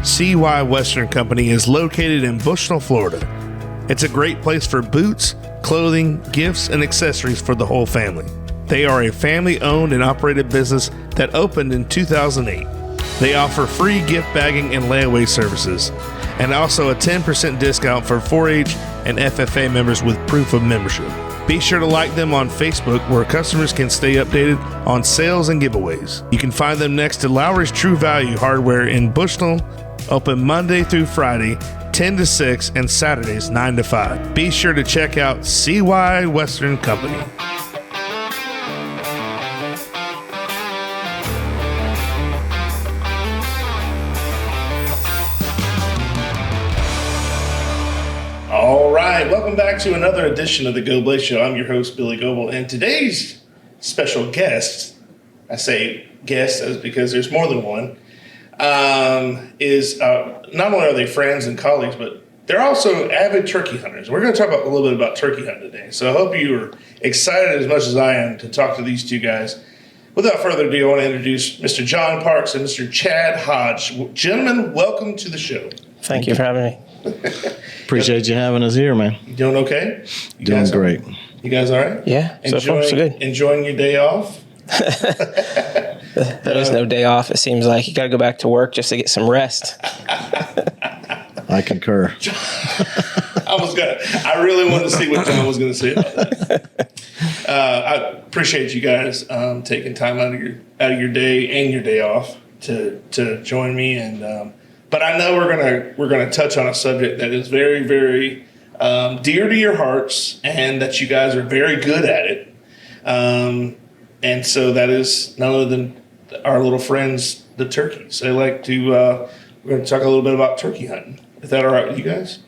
CY Western Company is located in Bushnell, Florida. It's a great place for boots, clothing, gifts, and accessories for the whole family. They are a family-owned and operated business that opened in 2008. They offer free gift bagging and layaway services, and also a 10% discount for 4-H and FFA members with proof of membership. Be sure to like them on Facebook, where customers can stay updated on sales and giveaways. You can find them next to Lowry's True Value Hardware in Bushnell, open Monday through Friday, 10 to 6, and Saturdays, 9 to 5. Be sure to check out CY Western Company. All right, welcome back to another edition of the Goblay Show. I'm your host, Billy Goble, and today's special guest, I say guest as because there's more than one, is not only are they friends and colleagues, but they're also avid turkey hunters. We're going to talk a little bit about turkey hunting today, so I hope you are excited as much as I am to talk to these two guys. Without further ado, I want to introduce Mr. Jon Parks and Mr. Chad Hodge. Gentlemen, welcome to the show. Thank you for having me. Appreciate you having us here, man. You doing okay? Doing great. You guys all right? Yeah, so far so good. Enjoying your day off? There is no day off. It seems like you got to go back to work just to get some rest. I concur. I really wanted to see what Jon was going to say about that. I appreciate you guys taking time out of your day and your day off to join me, and but I know we're gonna touch on a subject that is very, very dear to your hearts, and that you guys are very good at it. And so that is none other than our little friends, the turkeys. They like to. We're going to talk a little bit about turkey hunting. Is that all right with you guys?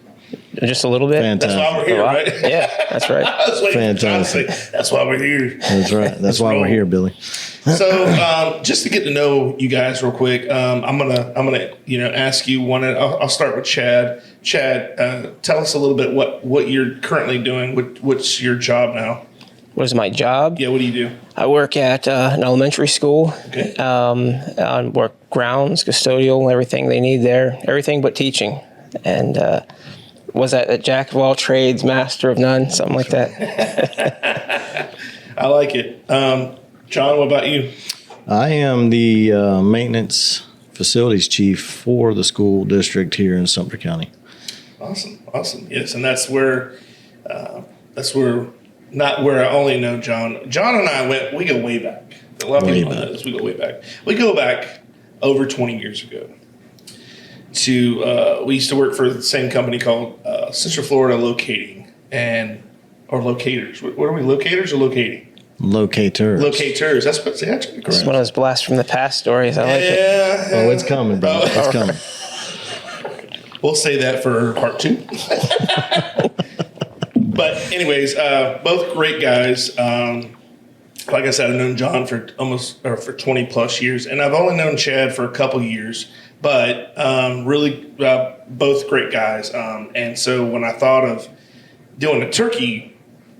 Just a little bit. Fantastic. That's why we're here, right? Yeah, that's right. Fantastic. That's why we're here. That's right. That's why we're here, Billy. So, just to get to know you guys real quick, I'm gonna ask you one. I'll start with Chad. Chad, tell us a little bit what you're currently doing. What's your job now? What is my job? Yeah, what do you do? I work at an elementary school. Okay. I work grounds, custodial, everything they need there, everything but teaching. And was that a jack of all trades, master of none, something like that? I like it. Jon, what about you? I am the maintenance facilities chief for the school district here in Sumter County. Awesome. Yes, and that's where not where I only know Jon. Jon and I we go way back. A lot of people know this. We go way back. We go back over 20 years ago. We used to work for the same company called Central Florida Locating or Locators. What are we, locators or locating? Locators. Locators. That's correct. It's one of those blast from the past stories. I like it. Yeah. Oh, it's coming, bro. It's coming. We'll say that for part 2. But anyways, both great guys. Like I said, I've known Jon for 20 plus years, and I've only known Chad for a couple years, but really both great guys. And so when I thought of doing a turkey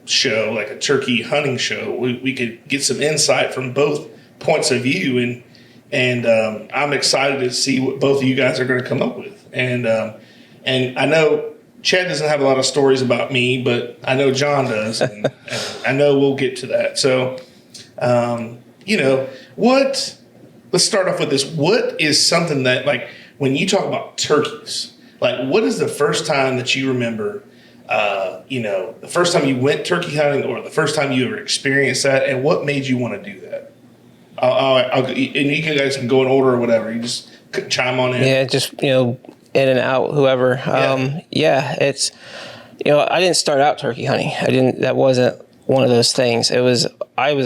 show, like a turkey hunting show, we could get some insight from both points of view, and I'm excited to see what both of you guys are going to come up with. And I know Chad doesn't have a lot of stories about me, but I know Jon does, and I know we'll get to that. So, let's start off with this. What is something that, like, when you talk about turkeys, like, what is the first time that you remember, the first time you went turkey hunting, or the first time you ever experienced that, and what made you want to do that? And you guys can go in order or whatever. You just chime on in. Yeah, just, in and out, whoever. It's, I didn't start out turkey hunting. That wasn't one of those things. I was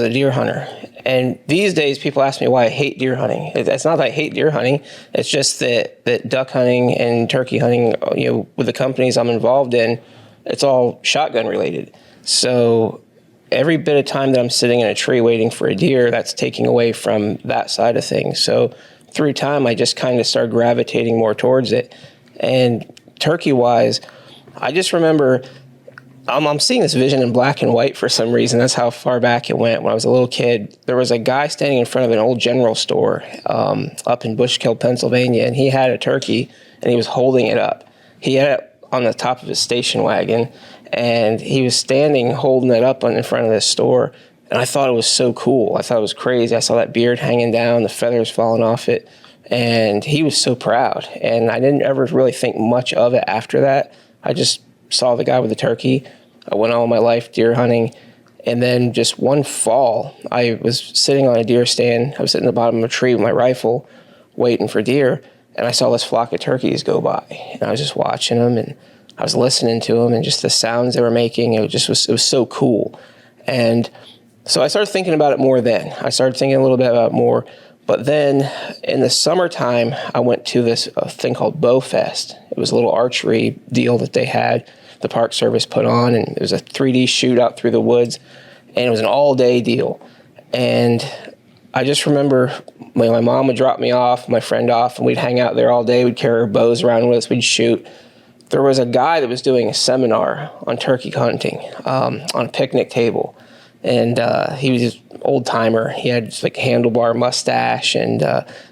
a deer hunter. And these days people ask me why I hate deer hunting. It's not that I hate deer hunting. It's just that duck hunting and turkey hunting, with the companies I'm involved in, it's all shotgun related. So every bit of time that I'm sitting in a tree waiting for a deer, that's taking away from that side of things. So through time, I just kind of started gravitating more towards it. And turkey-wise, I just remember I'm seeing this vision in black and white for some reason. That's how far back it went. When I was a little kid, there was a guy standing in front of an old general store up in Bushkill, Pennsylvania, and he had a turkey, and he was holding it up. He had it on the top of his station wagon, and he was standing holding it up in front of this store, and I thought it was so cool. I thought it was crazy. I saw that beard hanging down, the feathers falling off it, and he was so proud. And I didn't ever really think much of it after that. I just saw the guy with the turkey. I went all my life deer hunting. And then just one fall, I was sitting on a deer stand. I was sitting at the bottom of a tree with my rifle waiting for deer. And I saw this flock of turkeys go by. And I was just watching them, and I was listening to them, and just the sounds they were making. It was so cool. And so I started thinking about it more then. I started thinking a little bit about it more. But then in the summertime, I went to this thing called Bow Fest. It was a little archery deal that they had, the Park Service put on, and it was a 3D shootout through the woods, and it was an all-day deal. And I just remember my mom would drop me off, my friend off, and we'd hang out there all day. We'd carry our bows around with us. We'd shoot. There was a guy that was doing a seminar on turkey hunting on a picnic table, and he was just old-timer. He had just like a handlebar mustache, and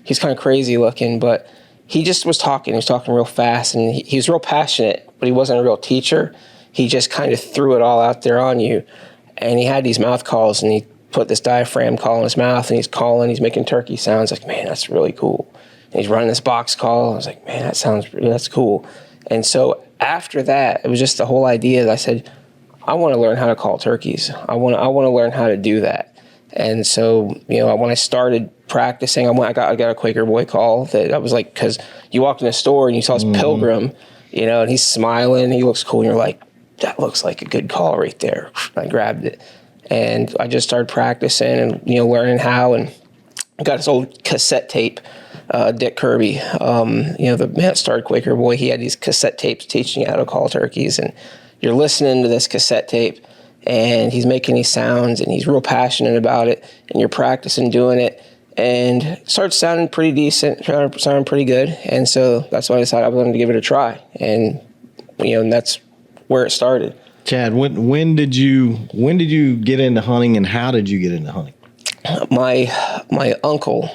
he's kind of crazy looking, but he just was talking. He was talking real fast, and he was real passionate, but he wasn't a real teacher. He just kind of threw it all out there on you. And he had these mouth calls, and he put this diaphragm call in his mouth, and he's making turkey sounds. Like, man, that's really cool. And he's running this box call. I was like, man, that's cool. And so after that, it was just the whole idea that I said, I want to learn how to call turkeys. I want to learn how to do that. And so, when I started practicing, I got a Quaker Boy call that I was like, because you walked in a store and you saw this pilgrim, and he's smiling, and he looks cool, and you're like, that looks like a good call right there. I grabbed it, and I just started practicing and learning how, and I got this old cassette tape. Dick Kirby, the man that started Quaker Boy, he had these cassette tapes teaching you how to call turkeys, and you're listening to this cassette tape, and he's making these sounds, and he's real passionate about it, and you're practicing doing it, and it started sounding pretty decent, sounding pretty good, and so that's why I decided I wanted to give it a try, and and that's where it started. Chad, when did you get into hunting, and how did you get into hunting? My uncle,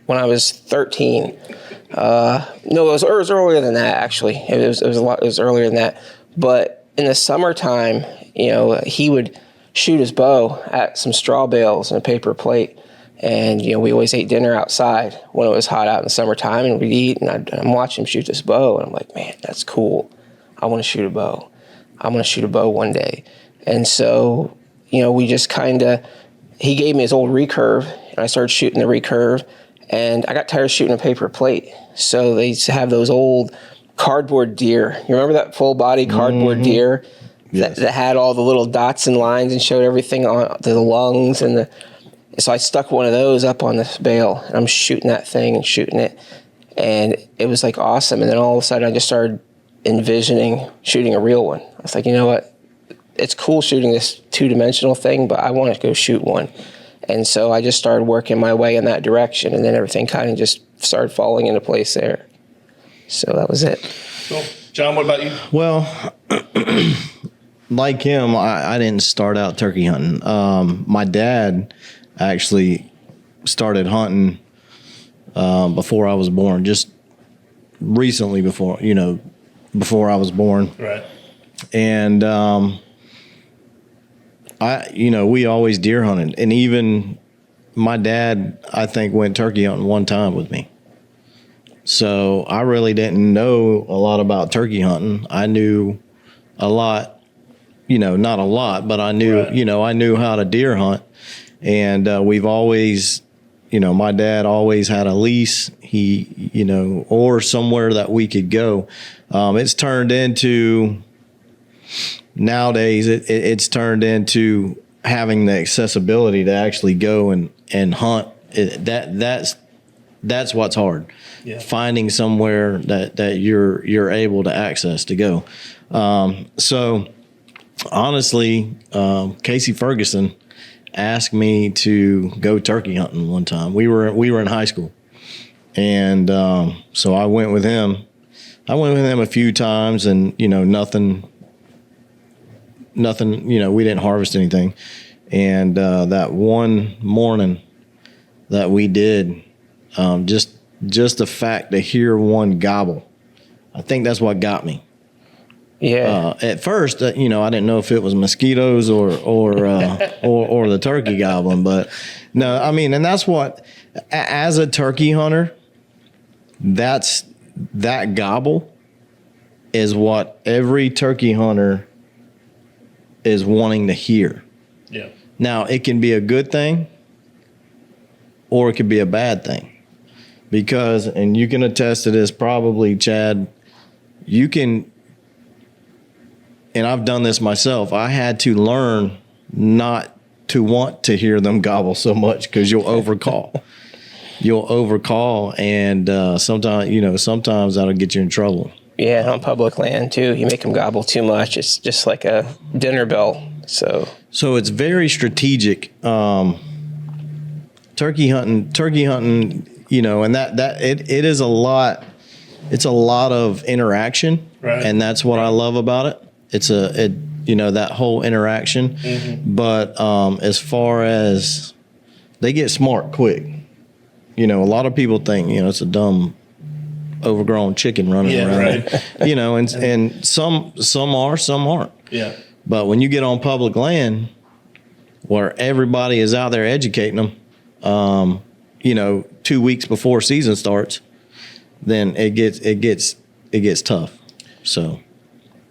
when I was 13, no, it was earlier than that, actually. It was earlier than that, but in the summertime, he would shoot his bow at some straw bales and a paper plate. And, we always ate dinner outside when it was hot out in the summertime, and we'd eat, and I'm watching him shoot this bow, and I'm like, man, that's cool. I want to shoot a bow. I'm going to shoot a bow one day. And so, we just he gave me his old recurve, and I started shooting the recurve, and I got tired of shooting a paper plate. So they used to have those old cardboard deer. You remember that full body cardboard deer that had all the little dots and lines and showed everything on the lungs and so I stuck one of those up on this bale, and I'm shooting that thing and shooting it, and it was like awesome. And then all of a sudden I just started envisioning shooting a real one. I was like, you know what? It's cool shooting this two-dimensional thing, but I want to go shoot one. And so I just started working my way in that direction, and then everything kind of just started falling into place there. So that was it. Cool. John, what about you? Well, like him, I didn't start out turkey hunting. My dad actually started hunting before I was born, just recently before I was born. Right. And we always deer hunted, and even my dad, I think, went turkey hunting one time with me. So I really didn't know a lot about turkey hunting. I knew a lot, not a lot, but I knew, right. I knew how to deer hunt. And we've always, my dad always had a lease, or somewhere that we could go. It's turned into, nowadays, it's turned into having the accessibility to actually go and hunt. That's what's hard. Yeah. Finding somewhere that you're able to access to go. So honestly, Casey Ferguson asked me to go turkey hunting one time. We were in high school, and so I went with him. I went with him a few times, and nothing nothing, we didn't harvest anything. And that one morning that we did, just the fact to hear one gobble, I think that's what got me. Yeah. At first, I didn't know if it was mosquitoes or the turkey gobbling, but no, I mean, and that's what, as a turkey hunter, that gobble is what every turkey hunter is wanting to hear. Yeah. Now, it can be a good thing or it could be a bad thing, because, and you can attest to this probably, Chad, you can. And I've done this myself. I had to learn not to want to hear them gobble so much, because you'll overcall. And sometimes that'll get you in trouble. Yeah, on public land too. You make them gobble too much, it's just like a dinner bell. So it's very strategic. Turkey hunting, and that it is a lot. It's a lot of interaction, right. And that's what I love about it. It's that whole interaction. Mm-hmm. But as far as, they get smart quick. A lot of people think, it's a dumb, overgrown chicken running around. Right. And some are, some aren't. Yeah. But when you get on public land where everybody is out there educating them, 2 weeks before season starts, then it gets tough. So.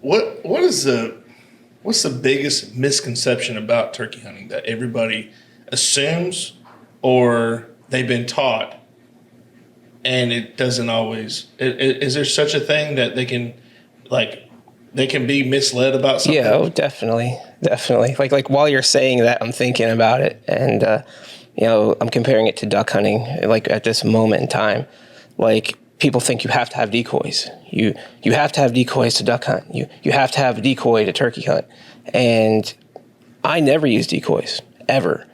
What's the biggest misconception about turkey hunting that everybody assumes or they've been taught, and it doesn't always? Is there such a thing that they can be misled about something? yeah, definitely. Like while you're saying that, I'm thinking about it, and I'm comparing it to duck hunting. Like at this moment in time, like, people think you have to have decoys. You have to have decoys to duck hunt. You have to have a decoy to turkey hunt. And I never use decoys, ever.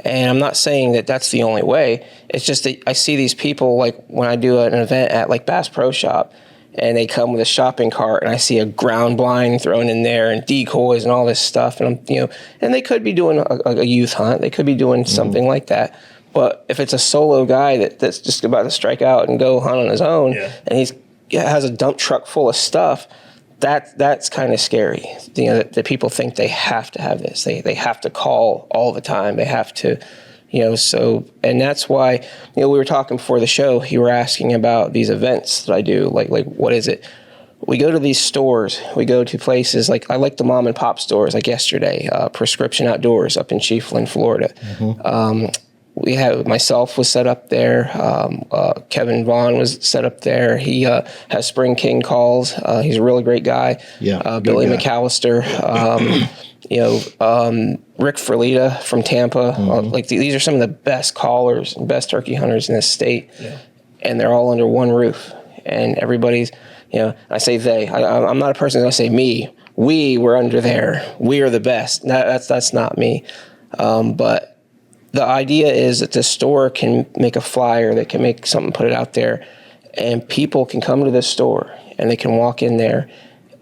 And I'm not saying that that's the only way. It's just that I see these people, like when I do an event at like Bass Pro Shop, and they come with a shopping cart, and I see a ground blind thrown in there and decoys and all this stuff. And and they could be doing a youth hunt. They could be doing something like that. But if it's a solo guy that's just about to strike out and go hunt on his own, and he has a dump truck full of stuff, that's kind of scary. That people think they have to have this. They have to call all the time. They have to, so, and that's why, we were talking before the show, you were asking about these events that I do, like what is it? We go to these stores. We go to places like, I like the mom and pop stores, like yesterday, Prescription Outdoors up in Chiefland, Florida. Mm-hmm. We have, myself was set up there. Kevin Vaughn was set up there. He has Spring King calls. He's a really great guy. Yeah, Billy guy. McAllister. Rick Ferlita from Tampa. Mm-hmm. These are some of the best callers and best turkey hunters in this state. Yeah. And they're all under one roof. And everybody's, I say they. I'm not a person that I say me. We were under there. We are the best. That's not me. But the idea is that the store can make a flyer, they can make something, put it out there, and people can come to this store and they can walk in there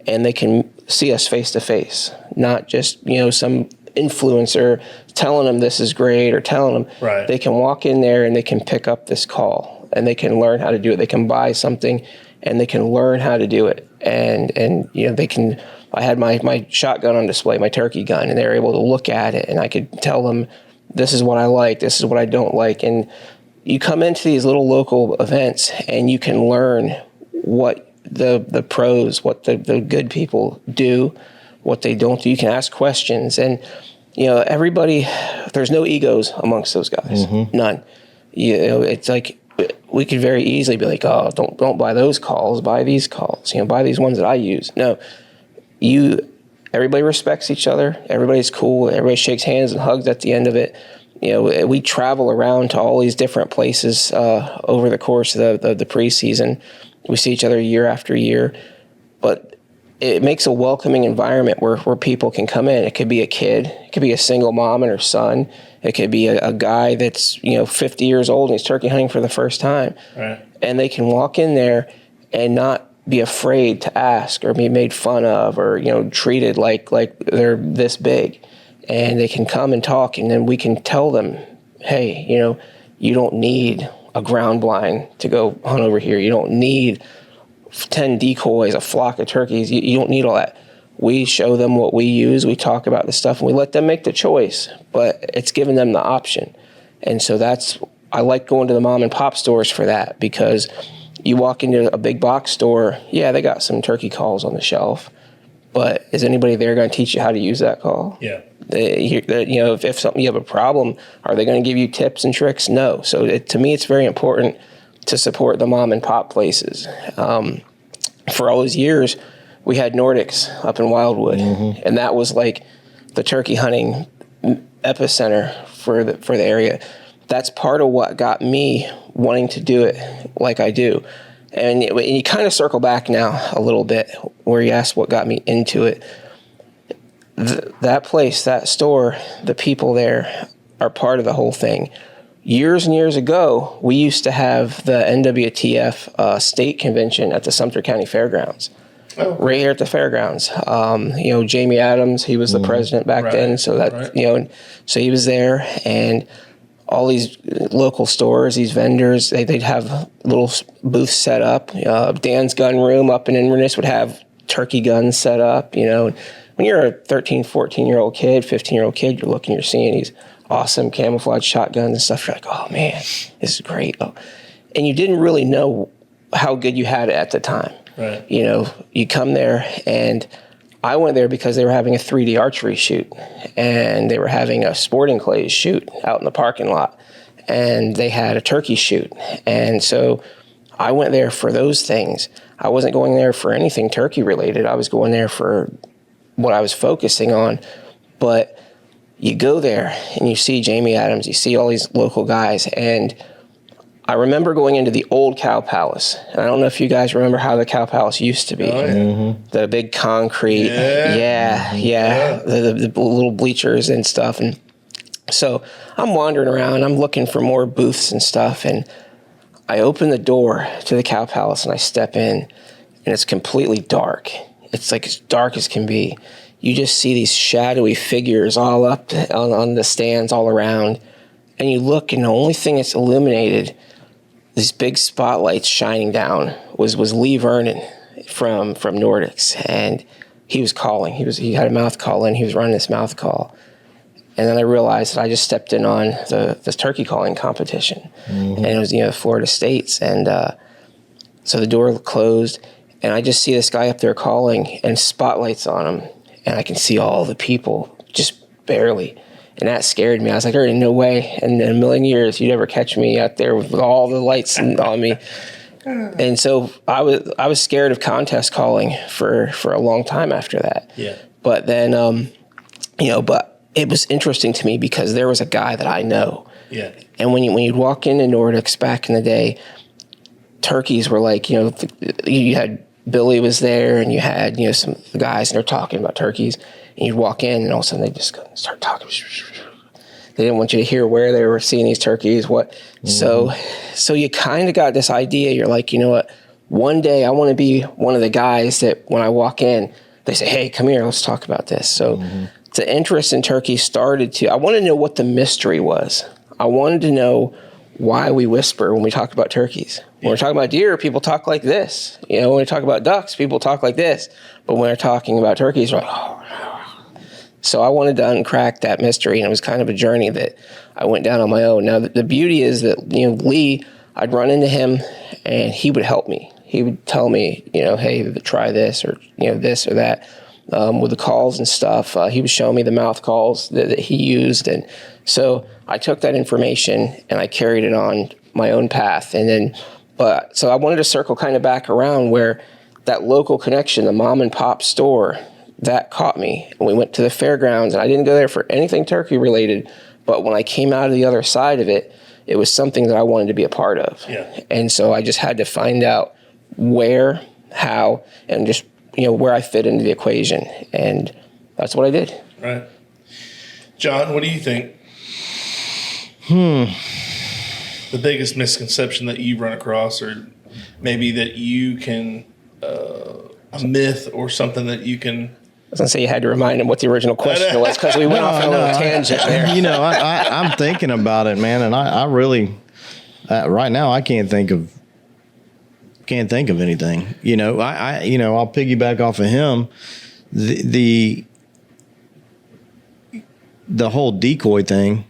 and they can see us face to face, not just, some influencer telling them this is great or telling them. Right. They can walk in there and they can pick up this call and they can learn how to do it. They can buy something and they can learn how to do it. And they can, I had my shotgun on display, my turkey gun, and they were able to look at it and I could tell them, this is what I like, this is what I don't like. And you come into these little local events and you can learn what the pros, what the good people do, what they don't do. You can ask questions. And, everybody, there's no egos amongst those guys. Mm-hmm. None. It's like we could very easily be like, oh, don't buy those calls, buy these calls, buy these ones that I use. No, everybody respects each other. Everybody's cool. Everybody shakes hands and hugs at the end of it. We travel around to all these different places over the course of the preseason. We see each other year after year, but it makes a welcoming environment where people can come in. It could be a kid. It could be a single mom and her son. It could be a guy that's 50 years old and he's turkey hunting for the first time. Right. And they can walk in there and not be afraid to ask or be made fun of or, treated like they're this big. And they can come and talk, and then we can tell them, hey, you don't need a ground blind to go hunt over here. You don't need 10 decoys, a flock of turkeys. You don't need all that. We show them what we use. We talk about the stuff, and we let them make the choice, but it's giving them the option. And so I like going to the mom and pop stores for that, because you walk into a big box store, yeah, they got some turkey calls on the shelf, but is anybody there going to teach you how to use that call? Yeah. If something, you have a problem, are they going to give you tips and tricks? No. So to me, it's very important to support the mom and pop places. For all those years, we had Nordics up in Wildwood, and that was like the turkey hunting epicenter for the area. That's part of what got me wanting to do it like I do. And you kind of circle back now a little bit where you asked what got me into it. That place, that store, the people there are part of the whole thing. Years and years ago, we used to have the NWTF state convention at the Sumter County Fairgrounds. Oh. Right here at the fairgrounds. Jamie Adams, he was the president back then. So so he was there, and all these local stores, these vendors, they'd have little booths set up. Dan's Gun Room up in Inverness would have turkey guns set up. When you're a 13, 14-year-old kid, 15-year-old kid, you're seeing these awesome camouflage shotguns and stuff. You're like, oh man, this is great. Oh. And you didn't really know how good you had it at the time. Right. You come there, and I went there because they were having a 3D archery shoot, and they were having a sporting clays shoot out in the parking lot, and they had a turkey shoot. And so I went there for those things. I wasn't going there for anything turkey related. I was going there for what I was focusing on. But you go there and you see Jamie Adams, you see all these local guys, and I remember going into the old Cow Palace. And I don't know if you guys remember how the Cow Palace used to be. Oh, yeah. The big concrete. Yeah. The little bleachers and stuff. And so I'm wandering around. I'm looking for more booths and stuff. And I open the door to the Cow Palace, and I step in, and it's completely dark. It's like as dark as can be. You just see these shadowy figures all up on the stands all around. And you look, and the only thing that's illuminated, these big spotlights shining down, was Lee Vernon from Nordics, and he was calling. He had a mouth call in. He was running this mouth call, and then I realized that I just stepped in on this turkey calling competition, and it was Florida States, and so the door closed, and I just see this guy up there calling, and spotlights on him, and I can see all the people just barely. And that scared me. I was like, there ain't no way in a million years you'd ever catch me out there with all the lights on me. And so I was scared of contest calling for a long time after that. Yeah. But then, but it was interesting to me because there was a guy that I know. Yeah. And when you'd walk into Nordics back in the day, turkeys were like, you had Billy was there, and you had some guys, and they're talking about turkeys. And you'd walk in, and all of a sudden they'd just start talking. They didn't want you to hear where they were seeing these turkeys, what. So you kind of got this idea. You're like, you know what? One day I want to be one of the guys that when I walk in, they say, hey, come here, let's talk about this. So the interest in turkey I wanted to know what the mystery was. I wanted to know why we whisper when we talk about turkeys. When we're talking about deer, people talk like this. When we talk about ducks, people talk like this. But when we're talking about turkeys, we're like, oh. So I wanted to uncrack that mystery, and it was kind of a journey that I went down on my own. Now, the beauty is that, Lee, I'd run into him, and he would help me. He would tell me, hey, try this or, this or that. With the calls and stuff, he was showing me the mouth calls that he used. And so I took that information, and I carried it on my own path. And then, so I wanted to circle kind of back around where that local connection, the mom and pop store, that caught me. And we went to the fairgrounds, and I didn't go there for anything turkey related, but when I came out of the other side of it, it was something that I wanted to be a part of. Yeah. And so I just had to find out where, how, and just, where I fit into the equation. And that's what I did. Right. Jon, what do you think? The biggest misconception that you've run across, or maybe that you can a myth or something that you can. I was going to say you had to remind him what the original question was because we went off on a little tangent there. I'm thinking about it, man, and I really right now I can't think of anything. I'll piggyback off of him. The whole decoy thing,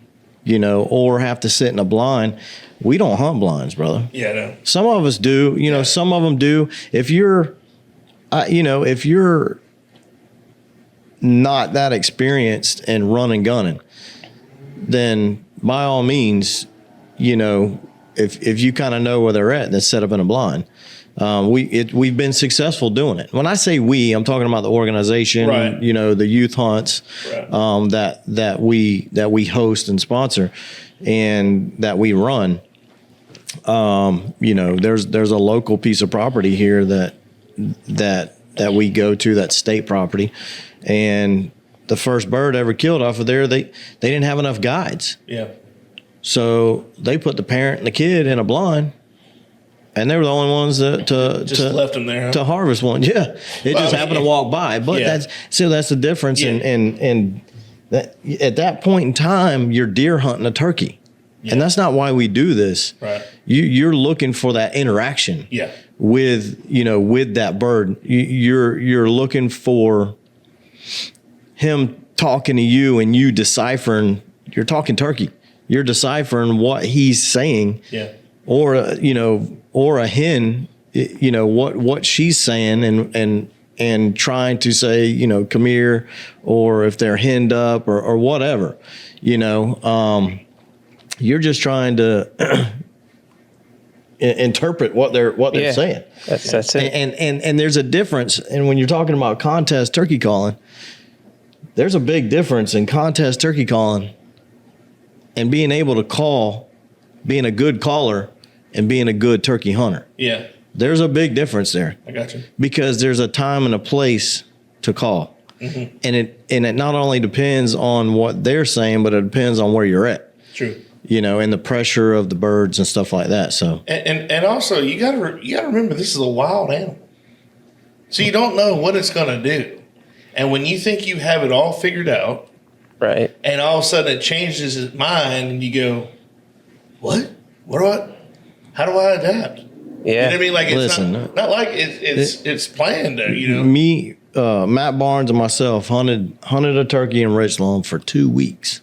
or have to sit in a blind. We don't hunt blinds, brother. Yeah, no. Some of us do. Some of them do. If you're not that experienced in run and gunning, then by all means, if you kind of know where they're at, then set up in a blind. We've been successful doing it. When I say we, I'm talking about the organization, right. The youth hunts, right. that we host and sponsor and that we run. There's a local piece of property here that we go to, that's state property, and the first bird ever killed off of there, they didn't have enough guides. Yeah. So they put the parent and the kid in a blind. And they were the only ones that left them there, huh? To harvest one. Yeah, it just happened to walk by. But that's the difference. Yeah. And that at that point in time, you're deer hunting a turkey, and that's not why we do this. Right. You're looking for that interaction. Yeah. With that bird, you're looking for him talking to you and you deciphering. You're talking turkey. You're deciphering what he's saying. Yeah. Or a hen, what she's saying and trying to say, come here, or if they're henned up or whatever, you're just trying to interpret what they're saying. That's it. And there's a difference. And when you're talking about contest turkey calling, there's a big difference in contest turkey calling and being able to call, being a good caller, and being a good turkey hunter. Yeah. There's a big difference there. I got you. Because there's a time and a place to call. Mm-hmm. And it not only depends on what they're saying, but it depends on where you're at. True. And the pressure of the birds and stuff like that. So and also you gotta remember, this is a wild animal. So you don't know what it's gonna do. And when you think you have it all figured out, right, and all of a sudden it changes its mind and you go, what? How do I adapt? Yeah. You know what I mean? Like, it's not like it's planned, Me, Matt Barnes and myself hunted a turkey in Richland for 2 weeks.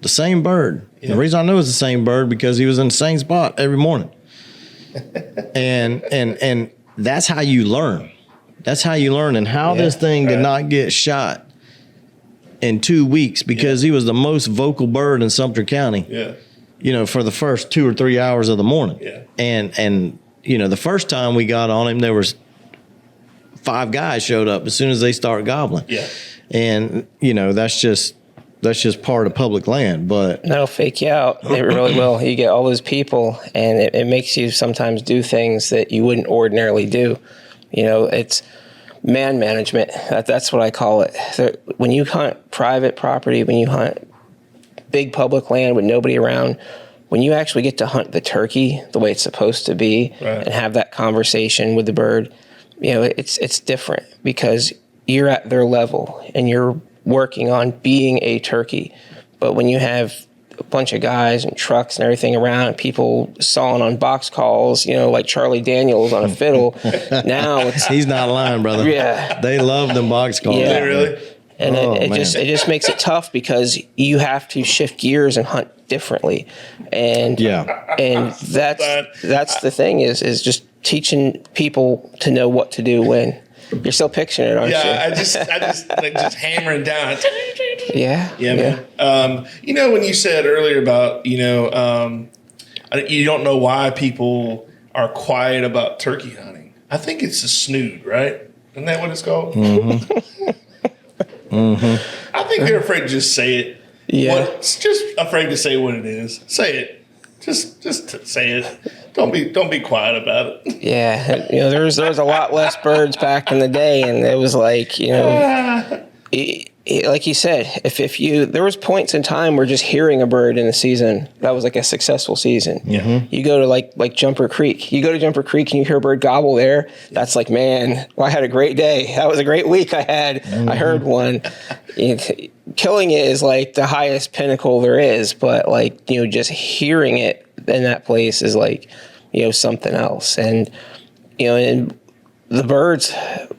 The same bird. Yeah. The reason I know it's the same bird because he was in the same spot every morning. and that's how you learn. That's how you learn. And how this thing did not get shot in 2 weeks because he was the most vocal bird in Sumter County. Yeah. For the first 2 or 3 hours of the morning. Yeah. And the first time we got on him, there was 5 guys showed up as soon as they start gobbling. Yeah. And, that's just part of public land, but that'll fake you out. It really will. You get all those people and it makes you sometimes do things that you wouldn't ordinarily do. It's man management. That's what I call it. When you hunt private property, when you hunt big public land with nobody around, when you actually get to hunt the turkey the way it's supposed to be, right, and have that conversation with the bird, it's different because you're at their level and you're working on being a turkey. But when you have a bunch of guys and trucks and everything around, people sawing on box calls, like Charlie Daniels on a fiddle, now it's... He's not lying, brother. Yeah. They love them box calls. Yeah. Really? And it just makes it tough because you have to shift gears and hunt differently. And that's the thing is just teaching people to know what to do when. You're still picturing it, aren't you? Yeah, I just hammering down. Yeah. Man. When you said earlier about, you don't know why people are quiet about turkey hunting. I think it's a snood, right? Isn't that what it's called? Mm-hmm. Mm-hmm. I think they're afraid to just say it. Yeah. Just afraid to say what it is. Say it. Just say it. Don't be quiet about it. Yeah. There was a lot less birds back in the day, and it was like, like you said, if you there was points in time where just hearing a bird in the season, that was like a successful season. You go to like Jumper Creek. You go to Jumper Creek and you hear a bird gobble there. That's like, man, well, I had a great day. That was a great week I had. I heard one. Killing it is like the highest pinnacle there is, but like, just hearing it in that place is like, something else. And, and the birds,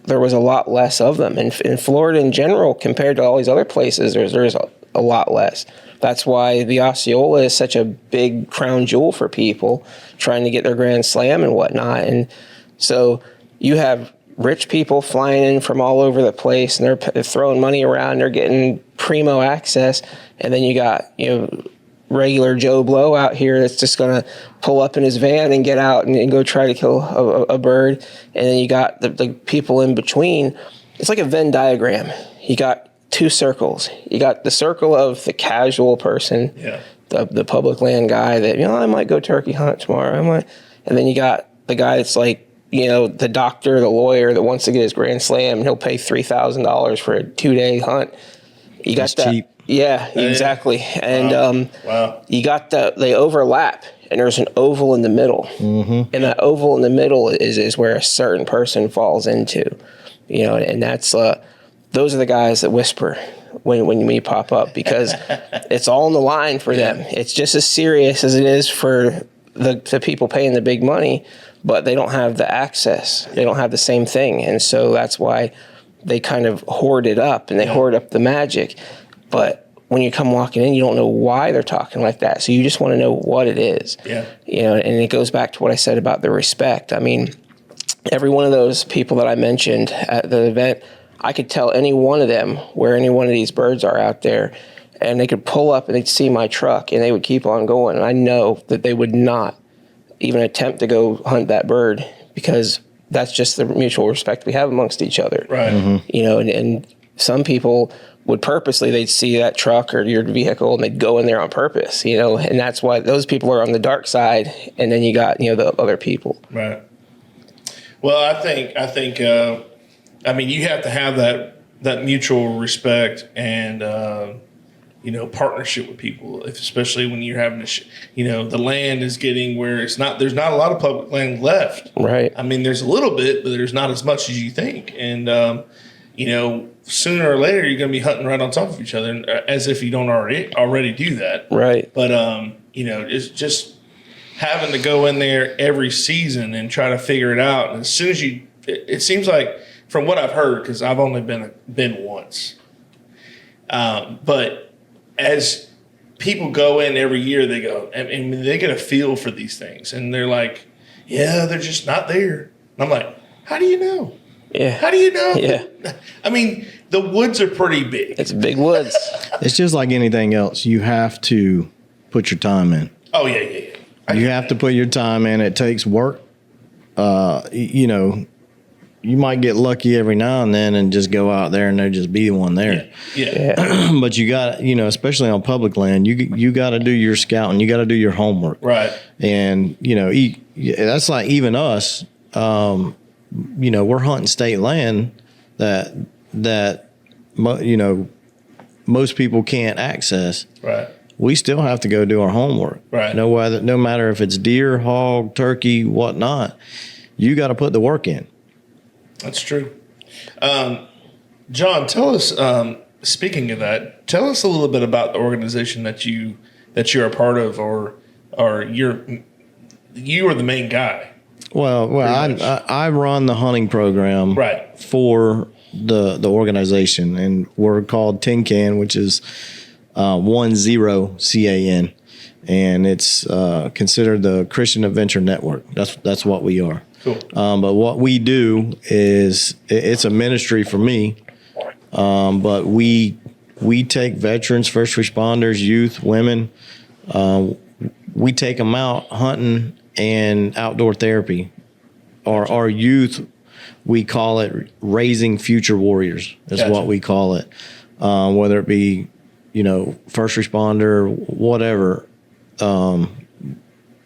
there was a lot less of them. And in Florida in general, compared to all these other places, there's a lot less. That's why the Osceola is such a big crown jewel for people trying to get their Grand Slam and whatnot. And so you have rich people flying in from all over the place, and they're throwing money around. They're getting primo access. And then you got, regular Joe Blow out here that's just going to pull up in his van and get out and go try to kill a bird. And then you got the people in between. It's like a Venn diagram. You got two circles. You got the circle of the casual person, the public land guy that, I might go turkey hunt tomorrow. And then you got the guy that's like, the doctor, the lawyer that wants to get his Grand Slam, and he'll pay $3,000 for a 2-day hunt. You got that. Cheap. Yeah, exactly. And you got they overlap, and there's an oval in the middle. And that oval in the middle is where a certain person falls into, and that's those are the guys that whisper when we pop up, because it's all on the line for them. It's just as serious as it is for the people paying the big money, but they don't have the access. They don't have the same thing, and so that's why they kind of hoard it up, and they hoard up the magic. But when you come walking in, you don't know why they're talking like that. So you just want to know what it is. And it goes back to what I said about the respect. I mean, every one of those people that I mentioned at the event, I could tell any one of them where any one of these birds are out there, and they could pull up and they'd see my truck and they would keep on going. And I know that they would not even attempt to go hunt that bird, because that's just the mutual respect we have amongst each other. And some people would purposely, they'd see that truck or your vehicle and they'd go in there on purpose, and that's why those people are on the dark side. And then you got, the other people. Right. Well, I think, you have to have that mutual respect and, partnership with people, especially when you're having the land is getting where there's not a lot of public land left. Right. I mean, there's a little bit, but there's not as much as you think. And, sooner or later you're going to be hunting right on top of each other, as if you don't already do that. Right. But, it's just having to go in there every season and try to figure it out. And as soon as it seems like, from what I've heard, because I've only been once, but as people go in every year, they go, and they get a feel for these things, and they're like, yeah, they're just not there. And I'm like, how do you know? Yeah. How do you know? Yeah. I mean, the woods are pretty big. It's big woods. It's just like anything else. You have to put your time in. Oh, yeah. You have to put your time in. It takes work. You might get lucky every now and then and just go out there and there just be one there. Yeah. But you got, especially on public land, you got to do your scouting. You got to do your homework. Right. And, that's like even us, we're hunting state land that most people can't access. Right. We still have to go do our homework. Right. No matter if it's deer, hog, turkey, whatnot, you got to put the work in. That's true. Jon, tell us, speaking of that, tell us a little bit about the organization that you're a part of, or you are the main guy. Well, I run the hunting program for the organization, and we're called Tin Can, which is 10CAN, and it's considered the Christian Adventure Network. That's what we are. Cool. But what we do is it's a ministry for me, but we take veterans, first responders, youth, women. We take them out hunting and outdoor therapy. Our youth, we call it raising future warriors. Is what we call it. Whether it be, first responder, whatever.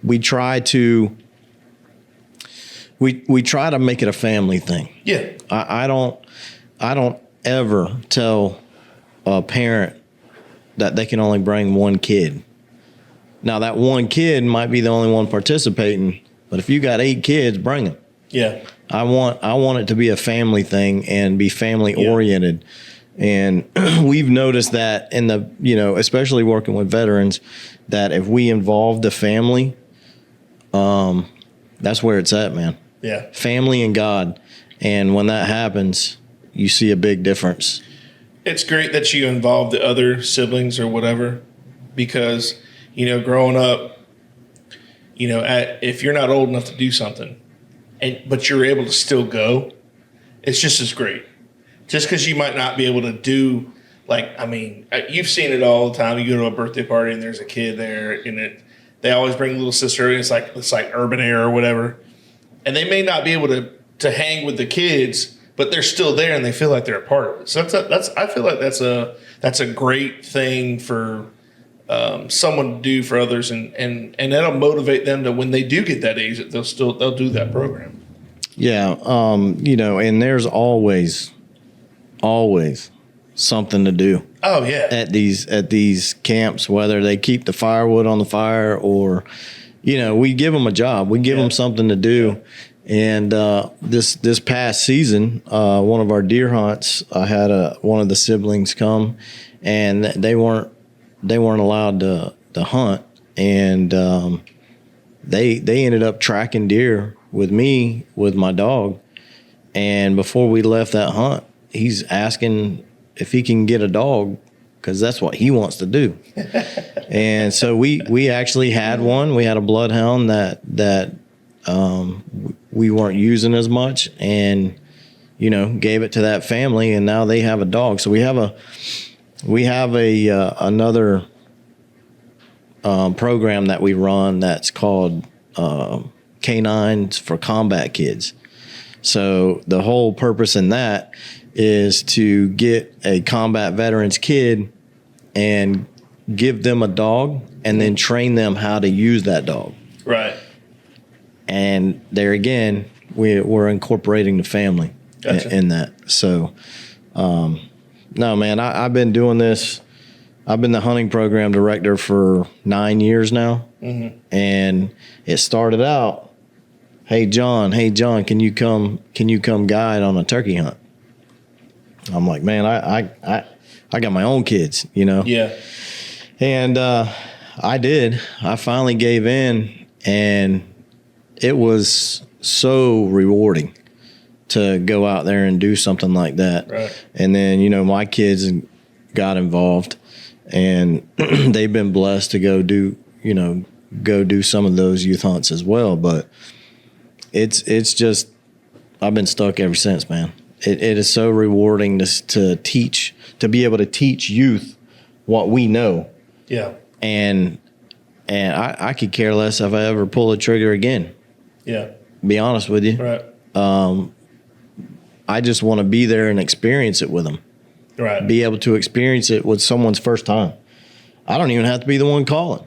We try to make it a family thing. Yeah. I don't ever tell a parent that they can only bring one kid. Now, that one kid might be the only one participating, but if you got 8 kids, bring them. Yeah. I want it to be a family thing and be family oriented. And we've noticed that in the, especially working with veterans, that if we involve the family, that's where it's at, man. Yeah. Family and God. And when that happens, you see a big difference. It's great that you involve the other siblings or whatever, because, growing up, if you're not old enough to do something, but you're able to still go, it's just as great. Just because you might not be able to do, you've seen it all the time. You go to a birthday party and there's a kid there, and they always bring little sister, and it's like urban air or whatever, and they may not be able to hang with the kids, but they're still there and they feel like they're a part of it. So I feel like that's a great thing for someone to do for others, and that'll motivate them to, when they do get that age, that they'll do that program. Yeah, and there's always something to do. Oh yeah. At these camps, whether they keep the firewood on the fire or, we give them a job, we give them something to do. And this past season, one of our deer hunts, I had one of the siblings come, and they weren't allowed to hunt, and they ended up tracking deer with me with my dog. And before we left that hunt, he's asking if he can get a dog, because that's what he wants to do. And so we actually had one. We had a bloodhound that we weren't using as much, and gave it to that family, and now they have a dog. So we have another program that we run that's called Canines for Combat Kids. So the whole purpose in that is to get a combat veterans kid and give them a dog, and then train them how to use that dog. Right. And there again, we're incorporating the family in that. So, no, man, I've been doing this. I've been the hunting program director for 9 years now. Mm-hmm. And it started out, hey, John, can you come guide on a turkey hunt? I'm like, man, I got my own kids, Yeah. And I did. I finally gave in, and it was so rewarding to go out there and do something like that. Right. And then, my kids got involved, and they've been blessed to go do some of those youth hunts as well. But it's just, I've been stuck ever since, man. It is so rewarding to teach, to be able to teach youth what we know. Yeah. And I could care less if I ever pull the trigger again. Yeah. Be honest with you. Right. I just want to be there and experience it with them. Right. Be able to experience it with someone's first time. I don't even have to be the one calling.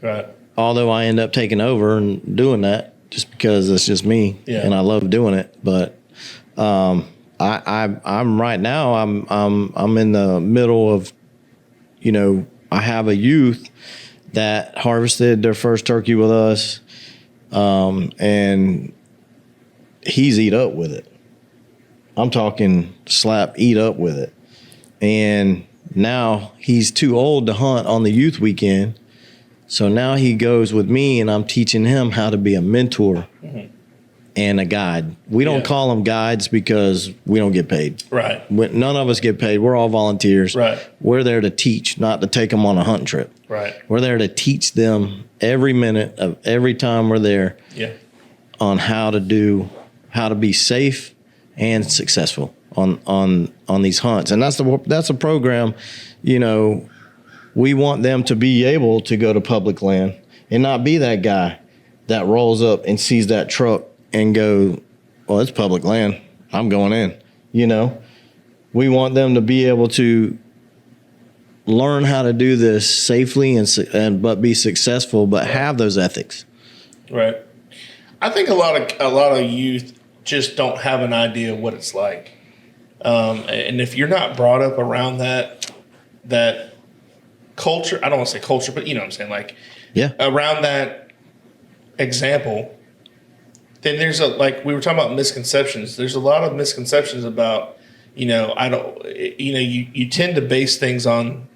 Right. Although I end up taking over and doing that just because it's just me, and I love doing it. But I'm right now. I'm in the middle of, I have a youth that harvested their first turkey with us, and he's eat up with it. I'm talking eat up with it. And now he's too old to hunt on the youth weekend. So now he goes with me, and I'm teaching him how to be a mentor and a guide. We don't call them guides because we don't get paid. Right. None of us get paid. We're all volunteers. Right. We're there to teach, not to take them on a hunting trip. Right. We're there to teach them every minute of every time we're there on how to be safe and successful on these hunts. And that's a program, we want them to be able to go to public land and not be that guy that rolls up and sees that truck and go, well, it's public land, I'm going in. We want them to be able to learn how to do this safely and but be successful, but have those ethics. Right. I think a lot of youth just don't have an idea of what it's like. And if you're not brought up around that culture, I don't want to say culture, but you know what I'm saying, like around that example, then there's like we were talking about misconceptions. There's a lot of misconceptions about, you tend to base things on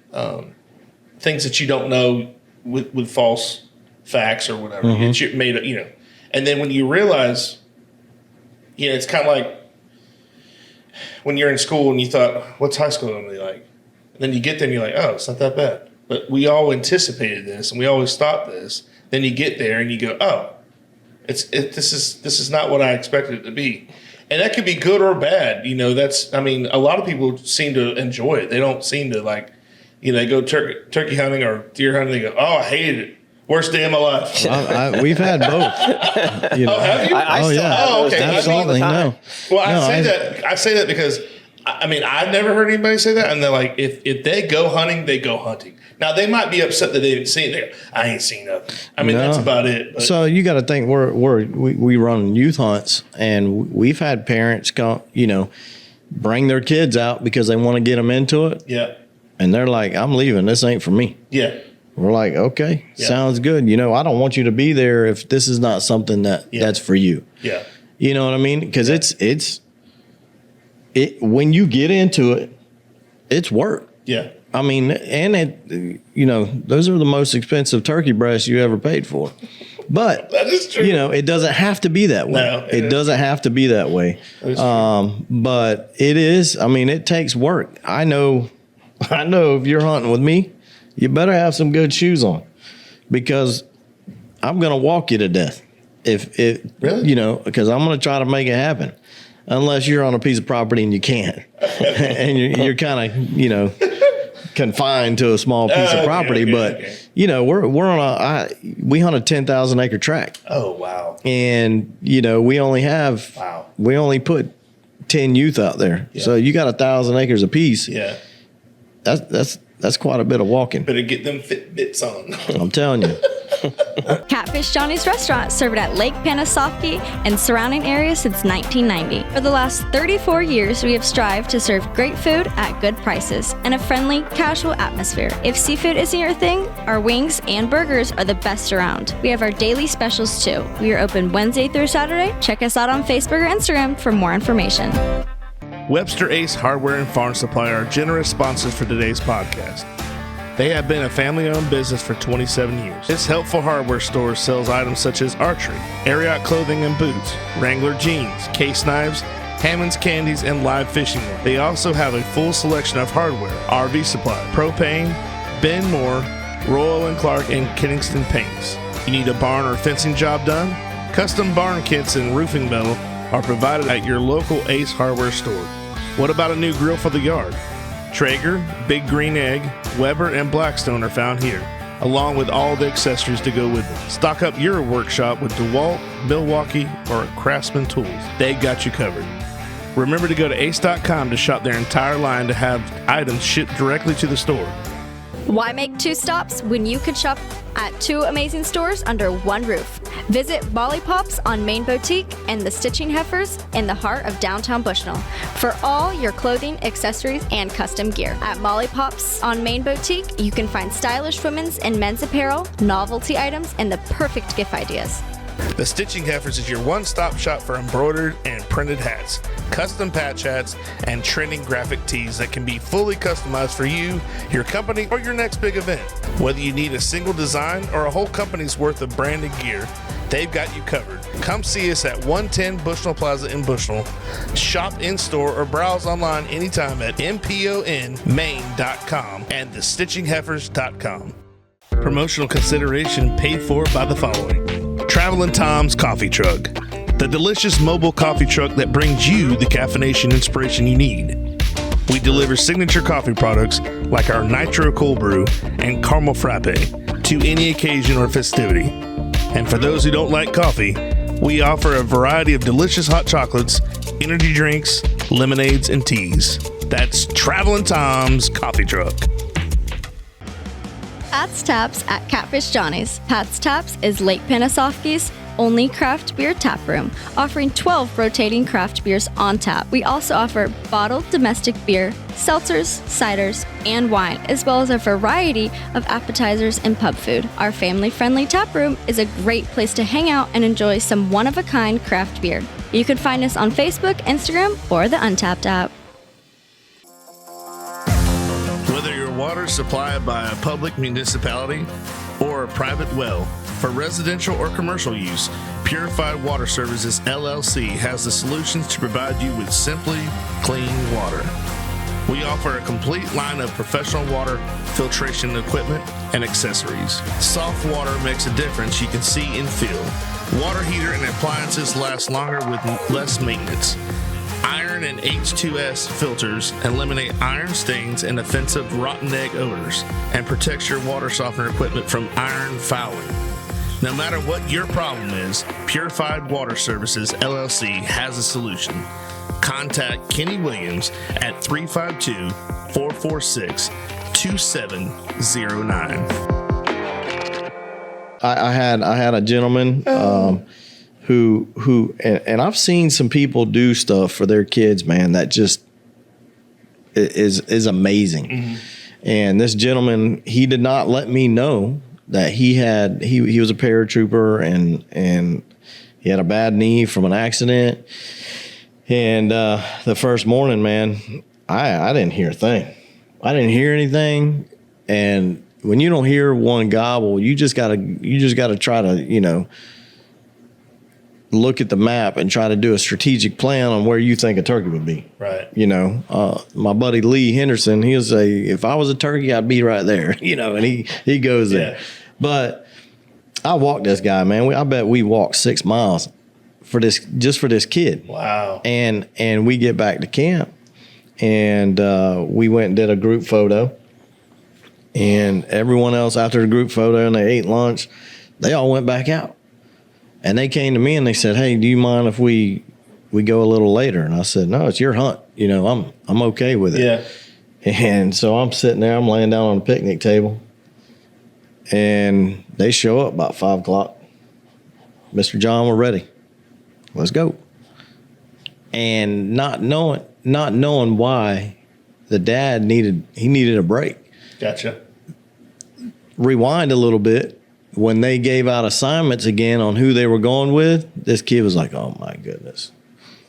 things that you don't know with false facts or whatever. Mm-hmm. It's made up, and then when you realize, it's kind of like when you're in school and you thought, what's high school going to be like? And then you get there and you're like, oh, it's not that bad. But we all anticipated this and we always thought this. Then you get there and you go, oh, this is not what I expected it to be. And that could be good or bad. A lot of people seem to enjoy it. They don't seem to they go turkey hunting or deer hunting. They go, oh, I hated it. Worst day of my life. We've had both. Oh, have you? Okay. Absolutely. No. Well, I say that because I've never heard anybody say that. And they're like, if they go hunting, they go hunting. Now they might be upset that they didn't see it. They go, I ain't seen nothing. That's about it. But. So you got to think we run youth hunts, and we've had parents come, bring their kids out because they want to get them into it. Yeah. And they're like, I'm leaving. This ain't for me. Yeah. We're like, okay, sounds good. I don't want you to be there if this is not something that's for you. Yeah. You know what I mean? Because it's when you get into it, it's work. Yeah. And those are the most expensive turkey breasts you ever paid for. But that is true. It doesn't have to be that way. No, it doesn't have to be that way. But it is. It takes work. I know if you're hunting with me, you better have some good shoes on, because I'm going to walk you to death. If really? Because I'm going to try to make it happen, unless you're on a piece of property and you can't, and you're kind of, confined to a small piece of property. We're on we hunt a 10,000 acre tract. Oh, wow. And, we only put 10 youth out there. Yeah. So you got 1,000 acres apiece. Yeah. That's quite a bit of walking. Better get them Fitbits on. I'm telling you. Catfish Johnny's Restaurant, served at Lake Panasoffkee and surrounding areas since 1990. For the last 34 years, we have strived to serve great food at good prices and a friendly, casual atmosphere. If seafood isn't your thing, our wings and burgers are the best around. We have our daily specials too. We are open Wednesday through Saturday. Check us out on Facebook or Instagram for more information. Webster Ace Hardware and Farm Supply are generous sponsors for today's podcast. They have been a family-owned business for 27 years. This helpful hardware store sells items such as archery, Ariat clothing and boots, Wrangler jeans, case knives, Hammond's candies, and live fishing gear. They also have a full selection of hardware, RV supply, propane, Ben Moore, Royal & Clark, and Kingston paints. You need a barn or fencing job done? Custom barn kits and roofing metal are provided at your local Ace Hardware store. What about a new grill for the yard? Traeger, Big Green Egg, Weber, and Blackstone are found here, along with all the accessories to go with them. Stock up your workshop with DeWalt, Milwaukee, or Craftsman tools. They got you covered. Remember to go to ace.com to shop their entire line to have items shipped directly to the store. Why make two stops when you could shop at two amazing stores under one roof? Visit Mollypops on Main Boutique and the Stitching Heifers in the heart of downtown Bushnell for all your clothing, accessories, and custom gear. At Mollypops on Main Boutique, you can find stylish women's and men's apparel, novelty items, and the perfect gift ideas. The Stitching Heifers is your one-stop shop for embroidered and printed hats, custom patch hats, and trending graphic tees that can be fully customized for you, your company, or your next big event. Whether you need a single design or a whole company's worth of branded gear, they've got you covered. Come see us at 110 Bushnell Plaza in Bushnell. Shop in-store or browse online anytime at mponmaine.com and thestitchingheifers.com. Promotional consideration paid for by the following. Travelin' Tom's Coffee Truck, the delicious mobile coffee truck that brings you the caffeination inspiration you need. We deliver signature coffee products like our Nitro Cold Brew and Caramel Frappe to any occasion or festivity. And for those who don't like coffee, we offer a variety of delicious hot chocolates, energy drinks, lemonades, and teas. That's Travelin' Tom's Coffee Truck. Pat's Taps at Catfish Johnny's. Pat's Taps is Lake Panasoffkee's only craft beer tap room, offering 12 rotating craft beers on tap. We also offer bottled domestic beer, seltzers, ciders, and wine, as well as a variety of appetizers and pub food. Our family-friendly tap room is a great place to hang out and enjoy some one-of-a-kind craft beer. You can find us on Facebook, Instagram, or the Untapped app. Whether your water is supplied by a public municipality or a private well, for residential or commercial use, Purified Water Services LLC has the solutions to provide you with simply clean water. We offer a complete line of professional water filtration equipment and accessories. Soft water makes a difference you can see and feel. Water heater and appliances last longer with less maintenance. Iron and H2S filters eliminate iron stains and offensive rotten egg odors and protects your water softener equipment from iron fouling. No matter what your problem is, Purified Water Services LLC has a solution. Contact Kenny Williams at 352-446-2709. I had a gentleman who and I've seen some people do stuff for their kids, man, that just is amazing. Mm-hmm. And this gentleman, he did not let me know that he was a paratrooper and he had a bad knee from an accident. And the first morning, man, I didn't hear a thing. I didn't hear anything. And when you don't hear one gobble, you just gotta try to, look at the map and try to do a strategic plan on where you think a turkey would be. Right. My buddy Lee Henderson, he'll say, if I was a turkey, I'd be right there, and he goes there. Yeah. But I walked this guy, man. I bet we walked 6 miles for this kid. Wow. And we get back to camp and we went and did a group photo. And everyone else after the group photo and they ate lunch, they all went back out. And they came to me and they said, hey, do you mind if we go a little later? And I said, no, it's your hunt. I'm okay with it. Yeah. And so I'm sitting there, I'm laying down on the picnic table. And they show up about 5 o'clock. Mr. John, we're ready. Let's go. And not knowing why the dad needed a break. Gotcha. Rewind a little bit. When they gave out assignments again on who they were going with, this kid was like, oh my goodness.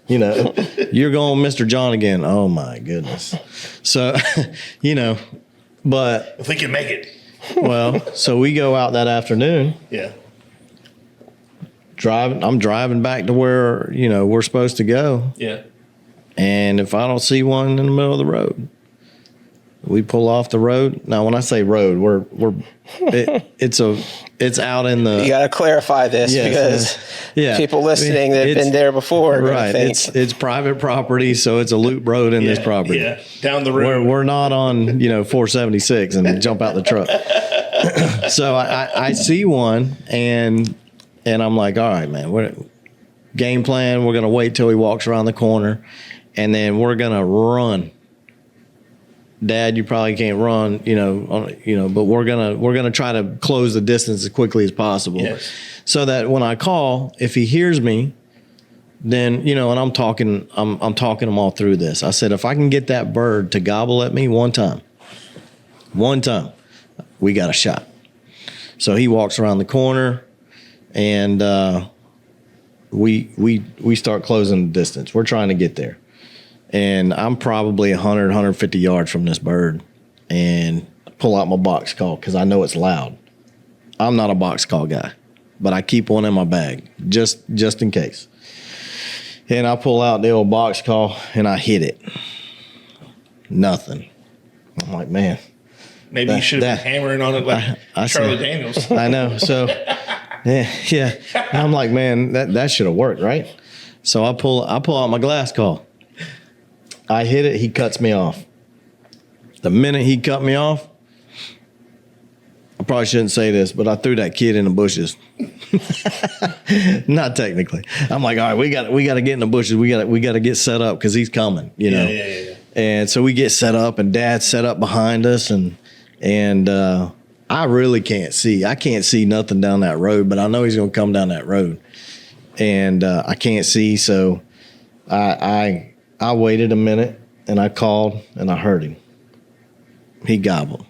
You're going Mr. John again. Oh my goodness. So, but if we can make it. Well, so we go out that afternoon. Yeah. I'm driving back to where, we're supposed to go. Yeah. And if I don't see one in the middle of the road, we pull off the road. Now, when I say road, it's out in the. You got to clarify this because people listening that have been there before. Right. It's private property, so it's a loop road in this property. Yeah. Down the road. We're not on 476 and jump out the truck. So I see one and I'm like, all right, man. Game plan. We're gonna wait till he walks around the corner, and then we're gonna run. Dad, you probably can't run, but we're gonna try to close the distance as quickly as possible, yes. So that when I call, if he hears me, then and I'm talking him all through this. I said, if I can get that bird to gobble at me one time, we got a shot. So he walks around the corner, and we start closing the distance. We're trying to get there. And I'm probably 100, 150 yards from this bird and pull out my box call because I know it's loud. I'm not a box call guy, but I keep one in my bag just in case. And I pull out the old box call and I hit it. Nothing. I'm like, man. Maybe you should have been hammering on it like Charlie Daniels. I know. So, yeah. I'm like, man, that should have worked, right? So I pull out my glass call. I hit it. He cuts me off. The minute he cut me off, I probably shouldn't say this, but I threw that kid in the bushes. Not technically. I'm like, all right, we got to get in the bushes. We got to get set up because he's coming. Yeah. And so we get set up, and Dad set up behind us, and I really can't see. I can't see nothing down that road, but I know he's going to come down that road. And I can't see, so I waited a minute, and I called, and I heard him. He gobbled.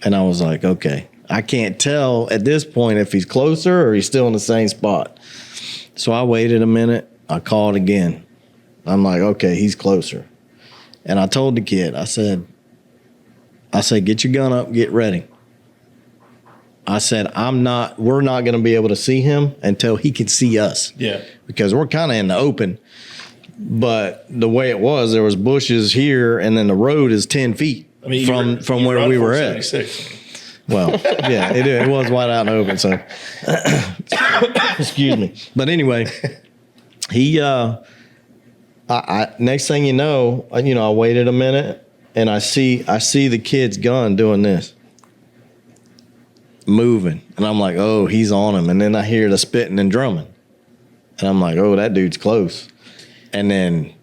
And I was like, okay. I can't tell at this point if he's closer or he's still in the same spot. So I waited a minute. I called again. I'm like, okay, he's closer. And I told the kid, I said, get your gun up, get ready. I said, we're not going to be able to see him until he can see us. Yeah. Because we're kind of in the open. But the way it was, there was bushes here, and then the road is 10 feet from where we were at. Well, yeah, it was wide out in the open, so excuse me. But anyway, he next thing you know, I waited a minute, and I see the kid's gun doing this, moving, and I'm like, oh, he's on him. And then I hear the spitting and drumming, and I'm like, oh, that dude's close. And then,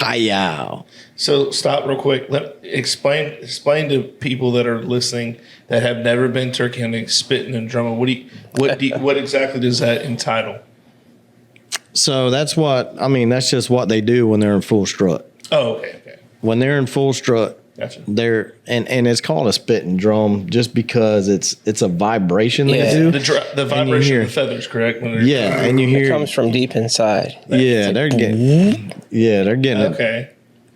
hi-yow. So stop real quick. Explain to people that are listening that have never been turkey hunting, spitting and drumming. What exactly does that entitle? So that's just what they do when they're in full strut. Oh, okay. When they're in full strut, gotcha. They're and it's called a spit and drum just because it's a vibration they do. The vibration of the feathers, correct? Yeah, and you hear it comes from deep inside. Yeah, they're getting it. Okay.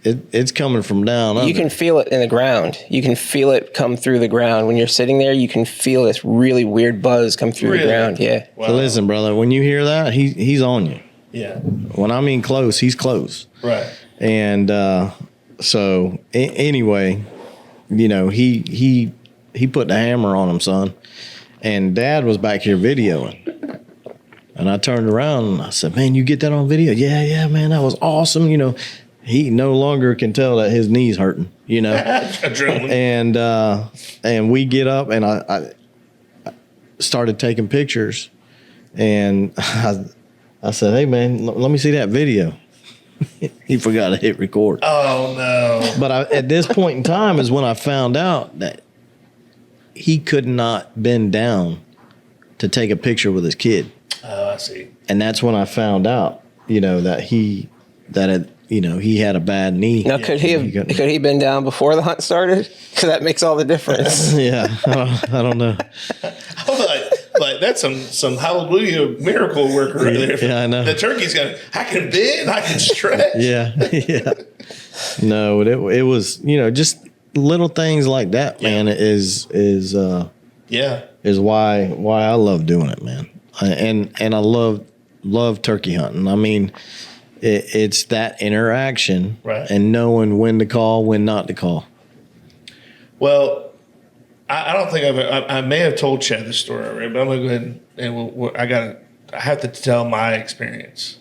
It's coming from down under. You can feel it in the ground. You can feel it come through the ground. When you're sitting there, you can feel this really weird buzz come through the ground. Yeah. Wow. So listen, brother, when you hear that, he's on you. Yeah. When I mean close, he's close. Right. And so anyway, he put the hammer on him, son. And Dad was back here videoing. And I turned around and I said, man, you get that on video? Yeah, man, that was awesome. He no longer can tell that his knee's hurting, Adrenaline. And we get up, and I started taking pictures, and I said, hey, man, let me see that video. He forgot to hit record. Oh, no. But at this point in time is when I found out that he could not bend down to take a picture with his kid. Oh, I see. And that's when I found out, that he had a bad knee. Now, could he been down before the hunt started? Because that makes all the difference. Yeah, I don't know. Like that's some hallelujah miracle work right there. Yeah, I know. The turkey's I can bend, I can stretch. Yeah. No, it was just little things like that, man. Is why I love doing it, man. And I love turkey hunting. I mean, it's that interaction, right, and knowing when to call, when not to call. Well, I don't think I may have told Chad this story already, but I'm gonna go ahead and I have to tell my experience.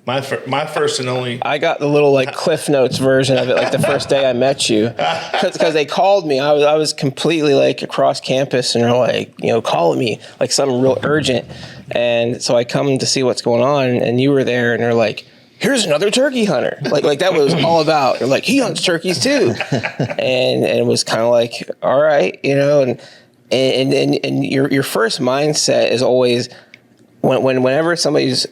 My first and only. I got the little Cliff Notes version of it, the first day I met you, because they called me. I was completely across campus, and they're calling me something real urgent, and so I come to see what's going on, and you were there, and they're like, here's another turkey hunter. Like that was all about. They're like, he hunts turkeys too, and it was kind of all right, and your first mindset is always whenever somebody's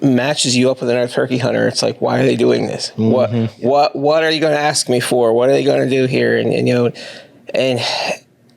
matches you up with another turkey hunter, it's why are they doing this? Mm-hmm. What are you going to ask me for? What are they going to do here? And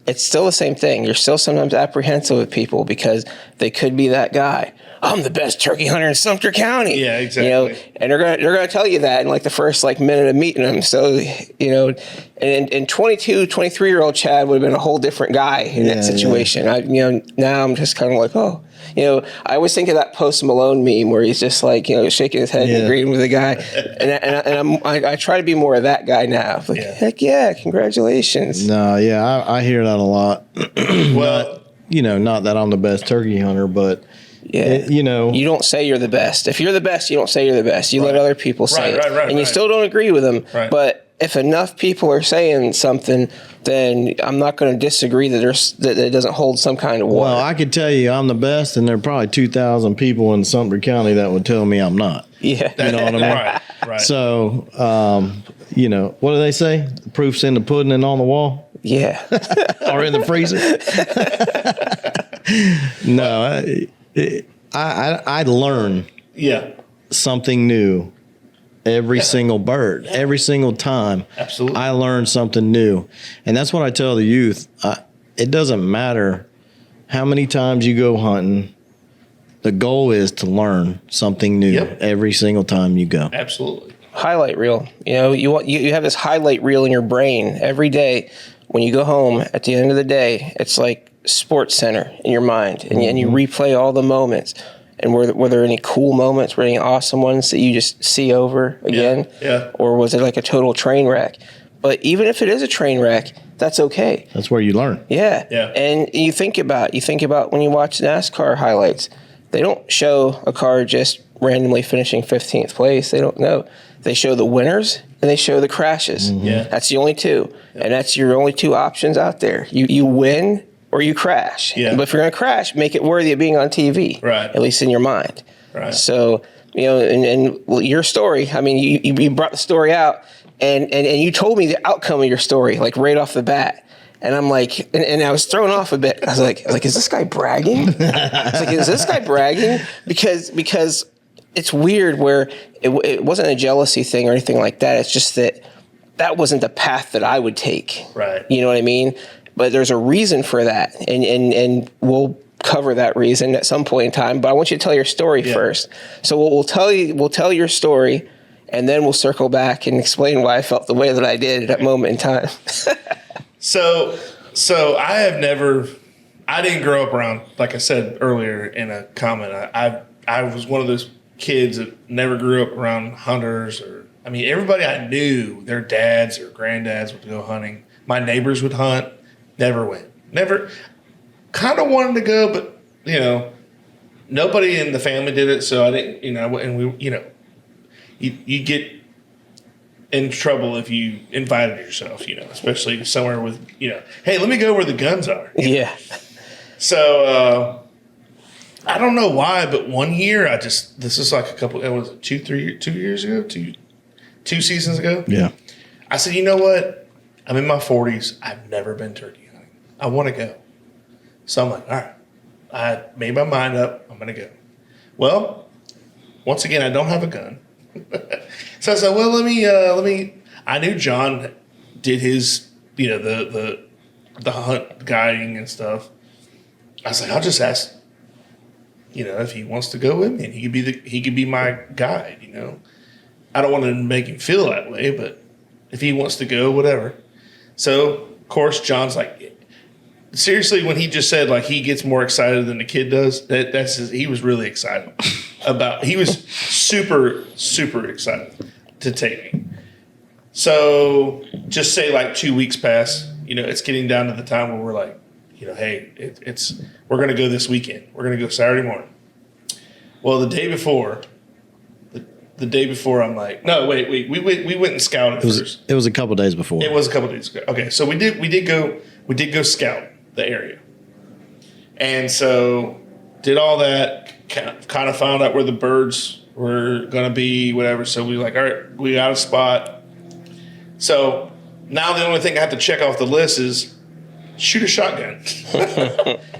it's still the same thing. You're still sometimes apprehensive with people because they could be that guy. I'm the best turkey hunter in Sumter County. Yeah, exactly. And they're gonna tell you that in the first minute of meeting them. So and 22, 23-year-old Chad would have been a whole different guy in that situation. Yeah. Now I'm just kind of I always think of that Post Malone meme where he's just shaking his head and agreeing with the guy, and I try to be more of that guy now. Heck yeah, congratulations. No, yeah, I hear that a lot. Well, not that I'm the best turkey hunter, but yeah, you don't say you're the best. If you're the best, you don't say you're the best. You let other people say it, and you still don't agree with them. Right. But if enough people are saying something, then I'm not going to disagree that it doesn't hold some kind of water. Well, I could tell you I'm the best, and there are probably 2,000 people in Sumter County that would tell me I'm not. Yeah, you know what I mean. Right. So, what do they say? The proof's in the pudding and on the wall. Yeah. or in the freezer. No, I learn something new every single bird, every single time. Absolutely. I learn something new. And that's what I tell the youth. It doesn't matter how many times you go hunting. The goal is to learn something new every single time you go. Absolutely. Highlight reel. You have this highlight reel in your brain every day. When you go home at the end of the day, it's like Sports Center in your mind, and you replay all the moments. And were there any cool moments? Were there any awesome ones that you just see over again? Yeah. Or was it like a total train wreck? But even if it is a train wreck, that's okay. That's where you learn. Yeah. Yeah. And you think about when you watch NASCAR highlights, they don't show a car just randomly finishing 15th place. They don't know. They show the winners and they show the crashes. Yeah. That's the only two. And that's your only two options out there. You win or you crash. Yeah. But if you're going to crash, make it worthy of being on TV. Right. At least in your mind. Right. So, and your story, I mean, you brought the story out and you told me the outcome of your story, like right off the bat. And I'm like, and I was thrown off a bit. I was like, is this guy bragging? I was like, is this guy bragging? Because it's weird where it wasn't a jealousy thing or anything like that. It's just that wasn't the path that I would take. Right. You know what I mean? But there's a reason for that. And we'll cover that reason at some point in time. But I want you to tell your story first. So we'll tell your story, and then we'll circle back and explain why I felt the way that I did at that moment in time. So I didn't grow up around, like I said earlier in a comment, I was one of those kids that never grew up around hunters everybody I knew, their dads or granddads would go hunting. My neighbors would hunt, never went. Never, kind of wanted to go, but, nobody in the family did it, so I didn't, and we, you get in trouble if you invited yourself, especially somewhere with, hey, let me go where the guns are. Yeah. So, I don't know why, but one year this is like it was 2 years ago, two seasons ago. Yeah. I said, you know what? I'm in my 40s. I've never been turkey hunting. I want to go. So I'm like, all right. I made my mind up. I'm going to go. Well, once again, I don't have a gun. So I said, well, let me. I knew John did his, the hunt guiding and stuff. I was like, I'll just ask, if he wants to go with me, and he could be my guide. I don't want to make him feel that way, but if he wants to go, whatever. So of course, John's like, seriously, when he just said like he gets more excited than the kid does, he was really excited he was super, super excited to take me. So just say like 2 weeks pass, it's getting down to the time where we're like, hey, we're going to go this weekend. We're going to go Saturday morning. Well, the day before, I'm like, no, wait, we went and scouted first. It was a couple days before. It was a couple days ago. Okay, so we did go scout the area, and so did all that. Kind of found out where the birds were gonna be, whatever. So we were like, all right, we got a spot. So now the only thing I have to check off the list is shoot a shotgun.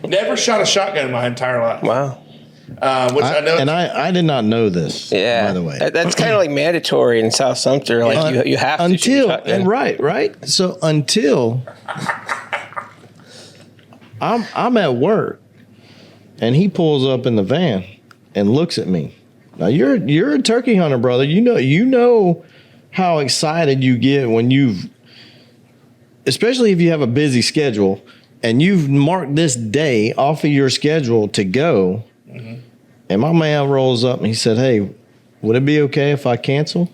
Never shot a shotgun in my entire life. Wow. I know, and I did not know this. Yeah, by the way, that's kind of like mandatory in South Sumter. Like you have to shoot a shotgun. And right. So until I'm at work, and he pulls up in the van and looks at me. Now you're a turkey hunter, brother. You know how excited you get when especially if you have a busy schedule and you've marked this day off of your schedule to go. Mm-hmm. And my man rolls up and he said, hey, would it be okay if I cancel?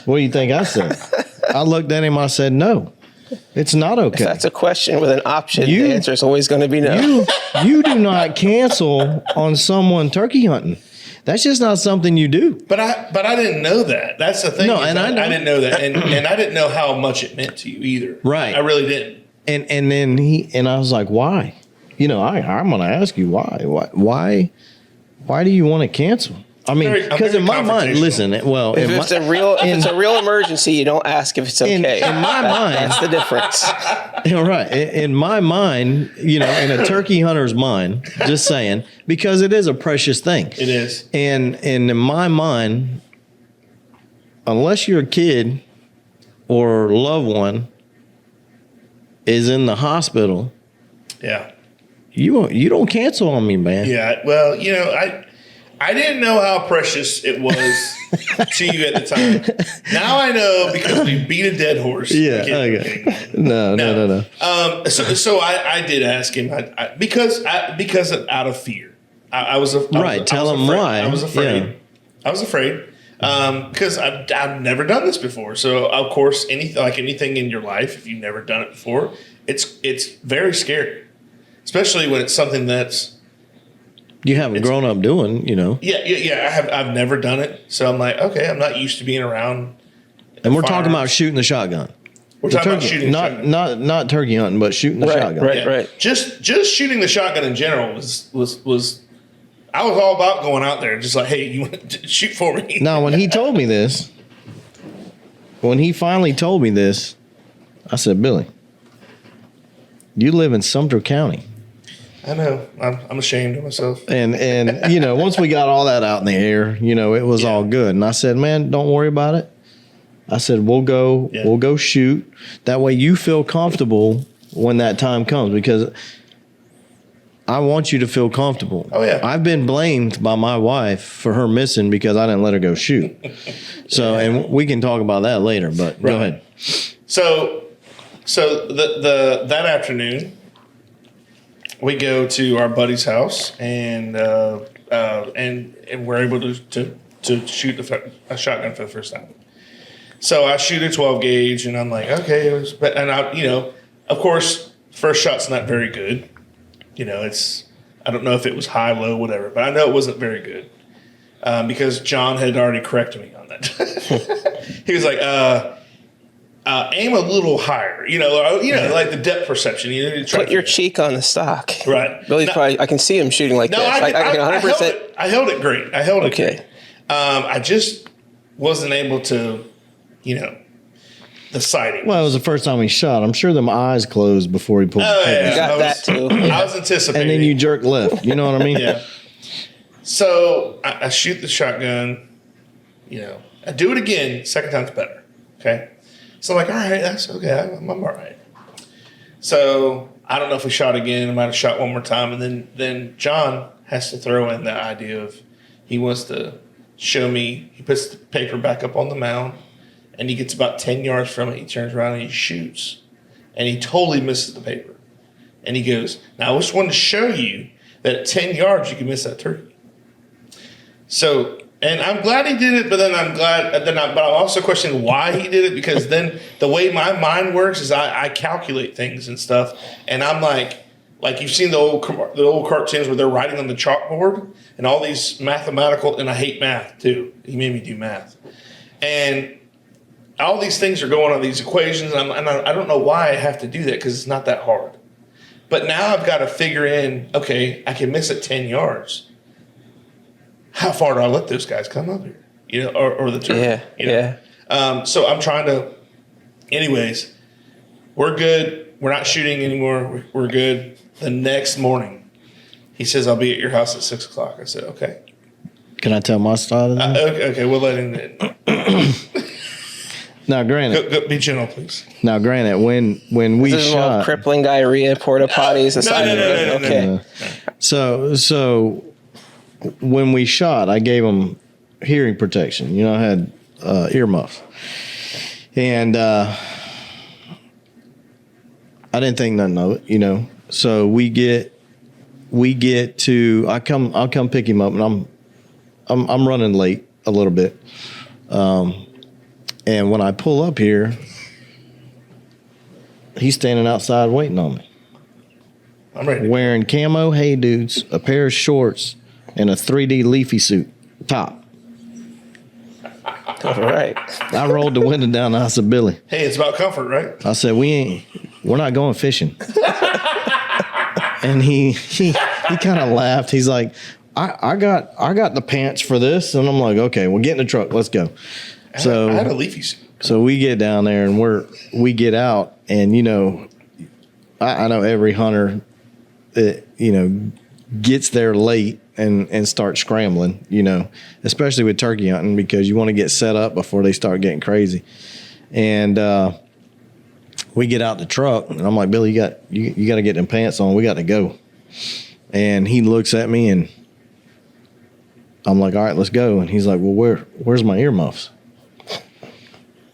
What do you think I said? I looked at him, I said, no, it's not okay. If that's a question with an option, the answer is always going to be no. You do not cancel on someone turkey hunting. That's just not something you do. But I didn't know that. That's the thing. No, and I didn't know that. And I didn't know how much it meant to you either. Right. I really didn't. And then I was like, why? I'm going to ask you why. Why do you want to cancel? I mean, because in my mind, listen. Well, if it's a real emergency, you don't ask if it's okay. In my mind, that's the difference. Right. In my mind, in a turkey hunter's mind, just saying, because it is a precious thing. It is. And in my mind, unless your kid or loved one is in the hospital, yeah, you don't cancel on me, man. Yeah. Well, I didn't know how precious it was to you at the time. Now I know because we beat a dead horse. Yeah. Okay. No. So I did ask him because out of fear. I was afraid. Tell him why. I was afraid. Yeah. I was afraid because I've never done this before. So of course, anything in your life, if you've never done it before, it's very scary, especially when it's something that's. You haven't grown up doing, Yeah. I've never done it, so I'm like, okay, I'm not used to being around. And we're talking about shooting the shotgun. We're talking about shooting the shotgun. Not turkey hunting, but shooting the shotgun. Right. Just shooting the shotgun in general was. I was all about going out there, just like, hey, you want to shoot for me? Now, when he told me this, when he finally told me this, I said, Billy, you live in Sumter County. I know. I'm ashamed of myself. And once we got all that out in the air, it was all good. And I said, man, don't worry about it. I said, we'll go shoot. That way you feel comfortable when that time comes, because I want you to feel comfortable. Oh, yeah. I've been blamed by my wife for her missing because I didn't let her go shoot. So, and we can talk about that later, but go ahead. So that afternoon, we go to our buddy's house, and we're able to shoot a shotgun for the first time. So I shoot a 12 gauge, and I'm like, okay, of course, first shot's not very good. I don't know if it was high, low, whatever, but I know it wasn't very good because John had already corrected me on that. He was like, aim a little higher, like the depth perception. Put your cheek on the stock. Right. Billy's probably, I can see him shooting like this. I can 100%. I held it great. Great. I just wasn't able to, the sighting. Well, it was the first time he shot. I'm sure them eyes closed before he pulled the trigger. You got that too. I was anticipating. And then you jerk left. You know what I mean? Yeah. So I shoot the shotgun, I do it again. Second time's better. Okay. So I'm like, all right, that's okay. I'm all right. So I don't know if we shot again. I might have shot one more time. And then John has to throw in the idea of he wants to show me. He puts the paper back up on the mound, and he gets about 10 yards from it. He turns around and he shoots. And he totally misses the paper. And he goes, now I just wanted to show you that at 10 yards you can miss that turkey. So... And I'm glad he did it, but then I'm also questioning why he did it, because then the way my mind works is I calculate things and stuff, and I'm like you've seen the old cartoons where they're writing on the chalkboard and all these mathematical, and I hate math too. He made me do math, and all these things are going on these equations, and I don't know why I have to do that because it's not that hard. But now I've got to figure in, okay, I can miss at 10 yards. How far do I let those guys come up here? Or the turkey? Yeah. So I'm trying to. Anyways, we're good. We're not shooting anymore. We're good. The next morning, he says, "I'll be at your house at 6 o'clock." I said, "Okay." Can I tell my side of that? Okay, we'll let him in. Now, granted, go, be gentle, please. Now, granted, when we shot, crippling diarrhea, porta potties, no. Okay. So. When we shot, I gave him hearing protection. I had earmuffs. And I didn't think nothing of it, So we get to I'll come pick him up, and I'm running late a little bit. And when I pull up here, he's standing outside waiting on me. I'm ready. Wearing camo hey dudes, a pair of shorts, and a 3D leafy suit top. All right. I rolled the window down and I said, Billy. Hey, it's about comfort, right? I said, we're not going fishing. And he kind of laughed. He's like, I got the pants for this, and I'm like, okay, we'll get in the truck, let's go. So I had a leafy suit. So we get down there and we get out, and I know every hunter that gets there late and starts scrambling, especially with turkey hunting, because you want to get set up before they start getting crazy. And we get out the truck, and I'm like, Billy, you got to get them pants on. We got to go. And he looks at me, and I'm like, all right, let's go. And he's like, well, where's my earmuffs?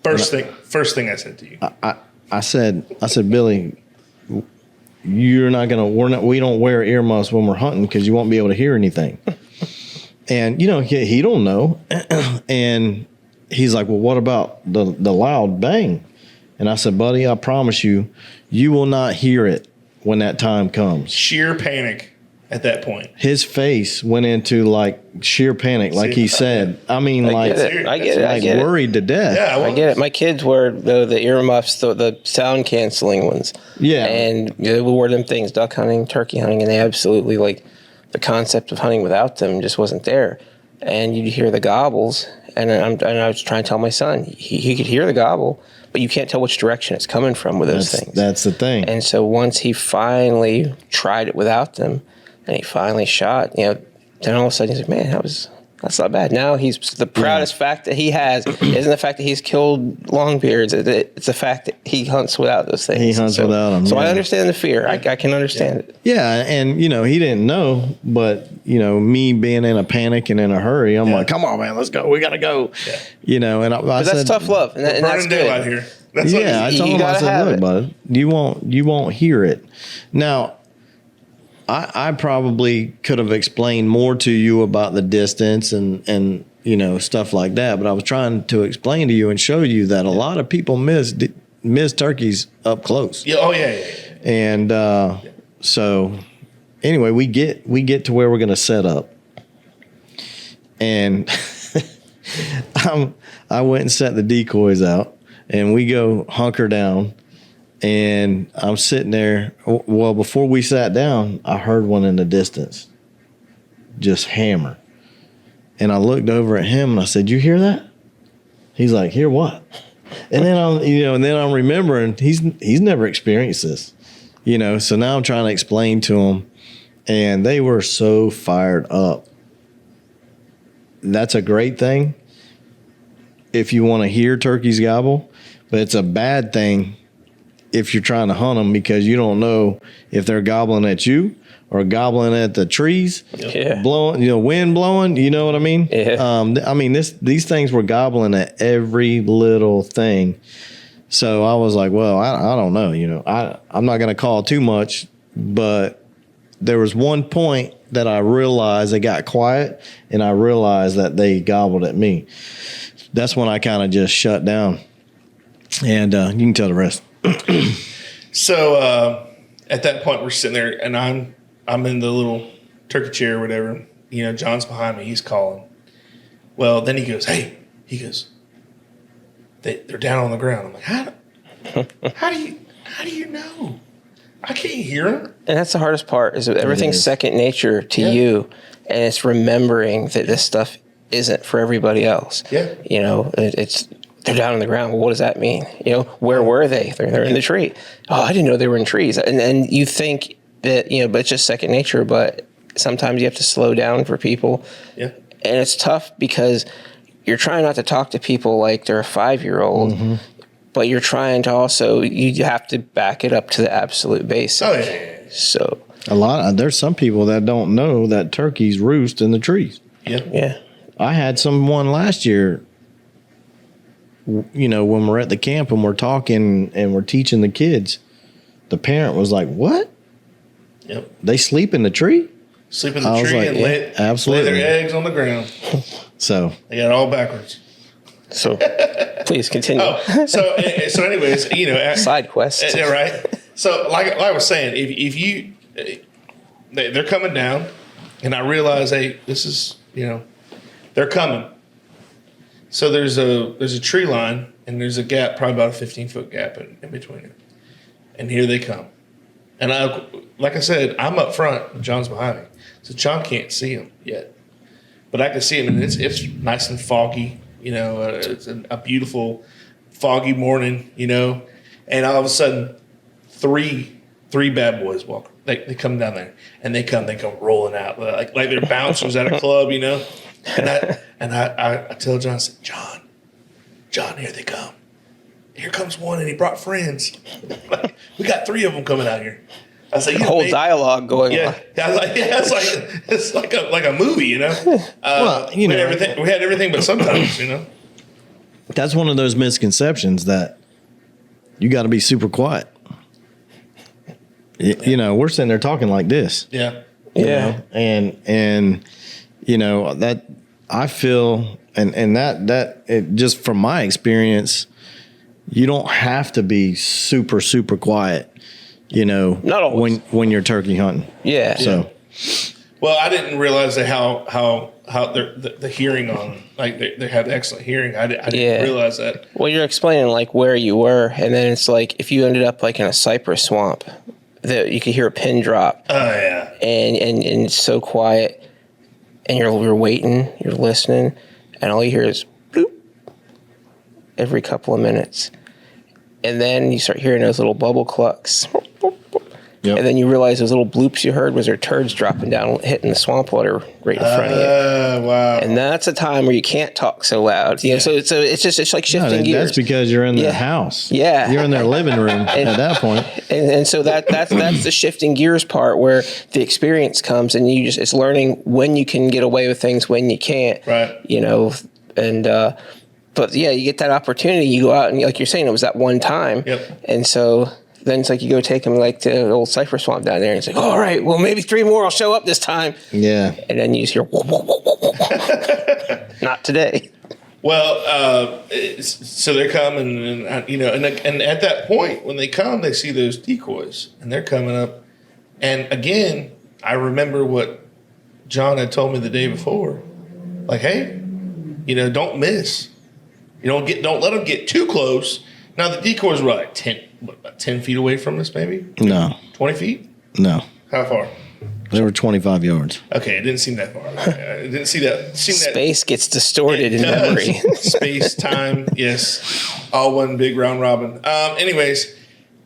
First thing I said to you. I said, Billy, we don't wear earmuffs when we're hunting because you won't be able to hear anything. And he don't know. And he's like, well, what about the loud bang? And I said, buddy, I promise you will not hear it when that time comes. Sheer panic at that point. His face went into like sheer panic, like he said. I mean, I get it. Worried to death. Yeah, I get it. My kids wear the earmuffs, the sound canceling ones. Yeah. And we wore them things, duck hunting, turkey hunting, and they absolutely, like, the concept of hunting without them just wasn't there. And you'd hear the gobbles, and I was trying to tell my son, he could hear the gobble, but you can't tell which direction it's coming from with those things. That's the thing. And so once he finally tried it without them, and he finally shot, then all of a sudden he's like, man, that's not bad. Now he's the proudest fact that he has isn't the fact that he's killed longbeards. It's the fact that he hunts without those things. He hunts without them. So I understand the fear. I can understand it. Yeah, and he didn't know, but me being in a panic and in a hurry, I'm like, come on, man, let's go. We gotta go. Yeah. And I said, that's tough love, and that's good. Out here. That's I told him, I said, look, bud, you won't hear it. Now, I probably could have explained more to you about the distance and stuff like that, but I was trying to explain to you and show you that a lot of people miss turkeys up close. Yeah. Oh yeah. And so anyway, we get to where we're going to set up, and I went and set the decoys out, and we go hunker down. And I'm sitting there. Well, before we sat down, I heard one in the distance just hammer. And I looked over at him and I said, "You hear that?" He's like, "Hear what?" And then I'm remembering he's never experienced this. So now I'm trying to explain to him, and they were so fired up. That's a great thing if you want to hear turkeys gobble, but it's a bad thing if you're trying to hunt them, because you don't know if they're gobbling at you or gobbling at the trees, blowing, wind blowing. You know what I mean? Yeah. These things were gobbling at every little thing. So I was like, well, I don't know. I'm not going to call too much, but there was one point that I realized they got quiet, and I realized that they gobbled at me. That's when I kind of just shut down, and you can tell the rest. So at that point, we're sitting there, and I'm in the little turkey chair or whatever. John's behind me. He's calling. Well, then he goes, "Hey," he goes, "They're down on the ground." I'm like, how do you know? I can't hear them. And that's the hardest part. Is that everything's second nature to you, and it's remembering that this stuff isn't for everybody else. Yeah. They're down on the ground. Well, what does that mean? Where were they? They're in the tree. Oh, I didn't know they were in trees. And you think that, but it's just second nature. But sometimes you have to slow down for people. Yeah. And it's tough because you're trying not to talk to people like they're a 5-year-old, but you're trying to also, you have to back it up to the absolute basic. Oh, yeah. So there's some people that don't know that turkeys roost in the trees. Yeah. Yeah. I had someone last year, when we're at the camp and we're talking and we're teaching the kids, the parent was like, "What? Yep. They sleep in the tree?" Sleep in the tree and lay their eggs on the ground. So they got it all backwards. So please continue. So anyways, side quest. Right. So like I was saying, if you they're coming down, and I realize, hey, this is they're coming. So there's a tree line, and there's a gap, probably about a 15-foot gap in between it. And here they come. And like I said, I'm up front. John's behind me, so John can't see them yet, but I can see them, and it's nice and foggy. It's a beautiful foggy morning. And all of a sudden, three bad boys walk. They come down there, and they come rolling out like they're bouncers at a club. And I tell John, I said, John, here they come. Here comes one, and he brought friends. We got 3 of them coming out here. I said, whole dialogue going on. I was like, it's like a movie, Well, we had everything, but sometimes, That's one of those misconceptions that you got to be super quiet. We're sitting there talking like this. Yeah. you know? And that I feel and that it, just from my experience, you don't have to be super quiet, Not always. when you're turkey hunting. Yeah. So well, I didn't realize that how the hearing on, like they had excellent hearing. I didn't realize that. Well, you're explaining like where you were, and then it's like if you ended up like in a cypress swamp, that you could hear a pin drop. Oh yeah. And it's so quiet, and you're waiting, you're listening, and all you hear is bloop every couple of minutes, and then you start hearing those little bubble clucks. Yep. And then you realize those little bloops you heard was their turds dropping down, hitting the swamp water right in front of you. Wow. And that's a time where you can't talk so loud. So it's like shifting gears. That's because you're in the house. Yeah. You're in their living room at that point. And so that's the shifting gears part where the experience comes, and it's learning when you can get away with things, when you can't. Right. But yeah, you get that opportunity. You go out and, like you're saying, it was that one time. Yep. And so then it's like you go take them like to the old cypress swamp down there, and it's like, all right, well, maybe 3 more will show up this time. Yeah. And then you just hear, whoa, whoa, whoa, whoa, whoa. Not today. Well, so they're coming, and at that point when they come, they see those decoys, and they're coming up. And again, I remember what John had told me the day before, like, hey, don't miss. Don't let them get too close. Now the decoys were like 10 feet away from us, maybe? No. 20 feet? No. How far? They were 25 yards. Okay, it didn't seem that far. I didn't see that. Space gets distorted in memory. Space, time, yes. All one big round robin. Anyways,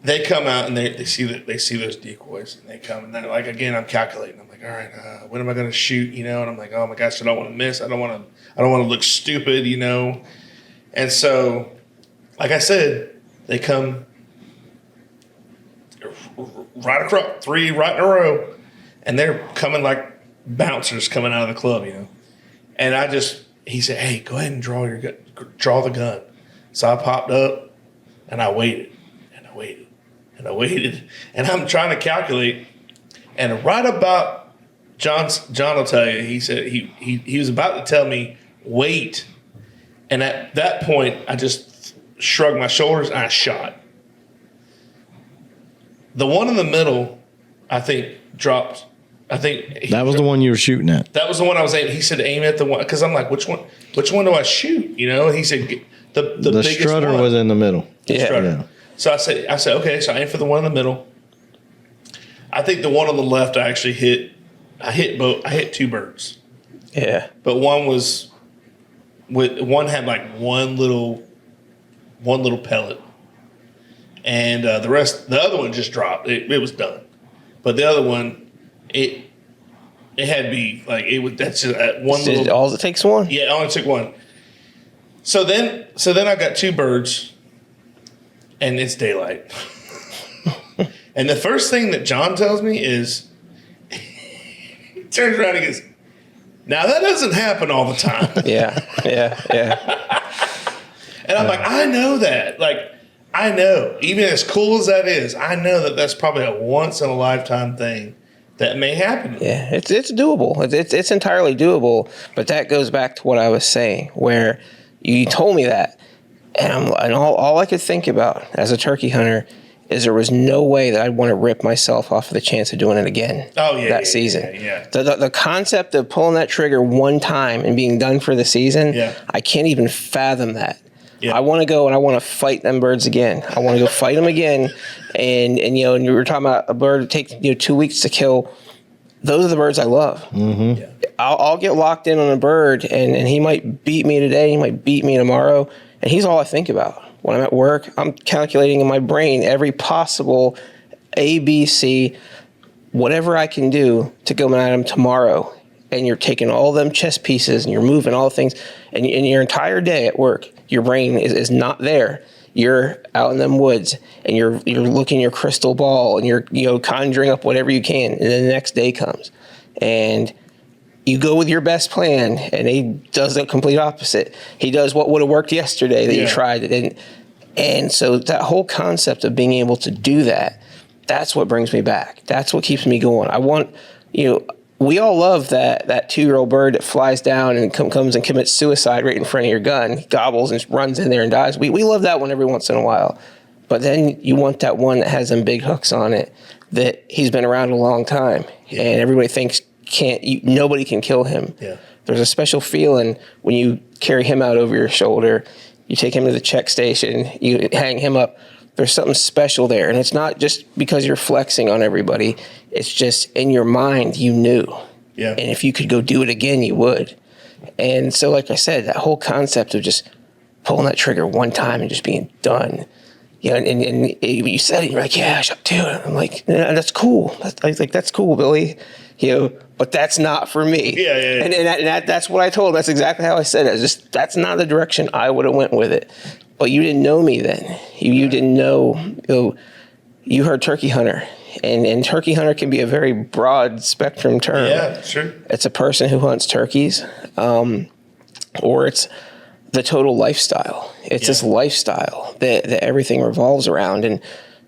they come out and they see those decoys, and they come, and then, like, again, I'm calculating. I'm like, all right, when am I going to shoot? And I'm like, oh my gosh, I don't want to miss. I don't want to look stupid, And so, like I said, they come right across, 3 right in a row, and they're coming like bouncers coming out of the club, And he said, hey, go ahead and draw the gun. So I popped up, and I waited, and I waited, and I waited, and I'm trying to calculate, and right about John will tell you, he said he was about to tell me, wait, and at that point, I just shrugged my shoulders and I shot. The one in the middle, I think, dropped. I think that was the one you were shooting at. That was the one I was aiming. He said, aim at the one, because I'm like, which one do I shoot? And he said, the biggest strutter one was in the middle. Yeah. So I said, okay. So I aimed for the one in the middle. I think the one on the left, I actually hit. I hit both. I hit 2 birds. Yeah. But one had like one little pellet, and the other one just dropped. It was done. But the other one, it had to be like it was. That's just one little. All it takes one. Yeah, it only took one. So then I got 2 birds, and it's daylight. And the first thing that John tells me is, he turns around and goes, now that doesn't happen all the time. Yeah. And I'm like, I know that. Like, I know. Even as cool as that is, I know that that's probably a once-in-a-lifetime thing that may happen. Yeah, it's doable. It's entirely doable. But that goes back to what I was saying, where you told me that, and all I could think about as a turkey hunter is there was no way that I'd want to rip myself off of the chance of doing it again. Oh yeah, that season. Yeah. The concept of pulling that trigger one time and being done for the season, I can't even fathom that. I want to go and I want to fight them birds again. I want to go fight them again. And you know, and you were talking about a bird that takes 2 weeks to kill. Those are the birds I love. Mm-hmm. Yeah. I'll get locked in on a bird, and he might beat me today. He might beat me tomorrow. And he's all I think about. When I'm at work, I'm calculating in my brain every possible A, B, C, whatever I can do to go at him tomorrow. And you're taking all them chess pieces and you're moving all the things. And in your entire day at work, your brain is not there. You're out in them woods and you're looking your crystal ball and you're conjuring up whatever you can. And then the next day comes and you go with your best plan and he does the complete opposite. He does what would have worked yesterday that you tried. And so that whole concept of being able to do that, that's what brings me back. That's what keeps me going. I want, we all love that 2-year-old bird that flies down and comes and commits suicide right in front of your gun, gobbles and runs in there and dies. We love that one every once in a while. But then you want that one that has them big hooks on it, that he's been around a long time, and everybody thinks nobody can kill him. Yeah. There's a special feeling when you carry him out over your shoulder, you take him to the check station, you hang him up. There's something special there. And it's not just because you're flexing on everybody. It's just in your mind, you knew. Yeah. And if you could go do it again, you would. And so, like I said, that whole concept of just pulling that trigger one time and just being done. And you said it, you're like, yeah, I should do it. I'm like, yeah, that's cool. That's cool, Billy. But that's not for me. Yeah. And that's what I told him. That's exactly how I said it. That's not the direction I would have went with it. But you didn't know me then. You didn't know. You heard turkey hunter, and turkey hunter can be a very broad spectrum term. Yeah, sure. It's a person who hunts turkeys, or it's the total lifestyle. It's this lifestyle that everything revolves around, and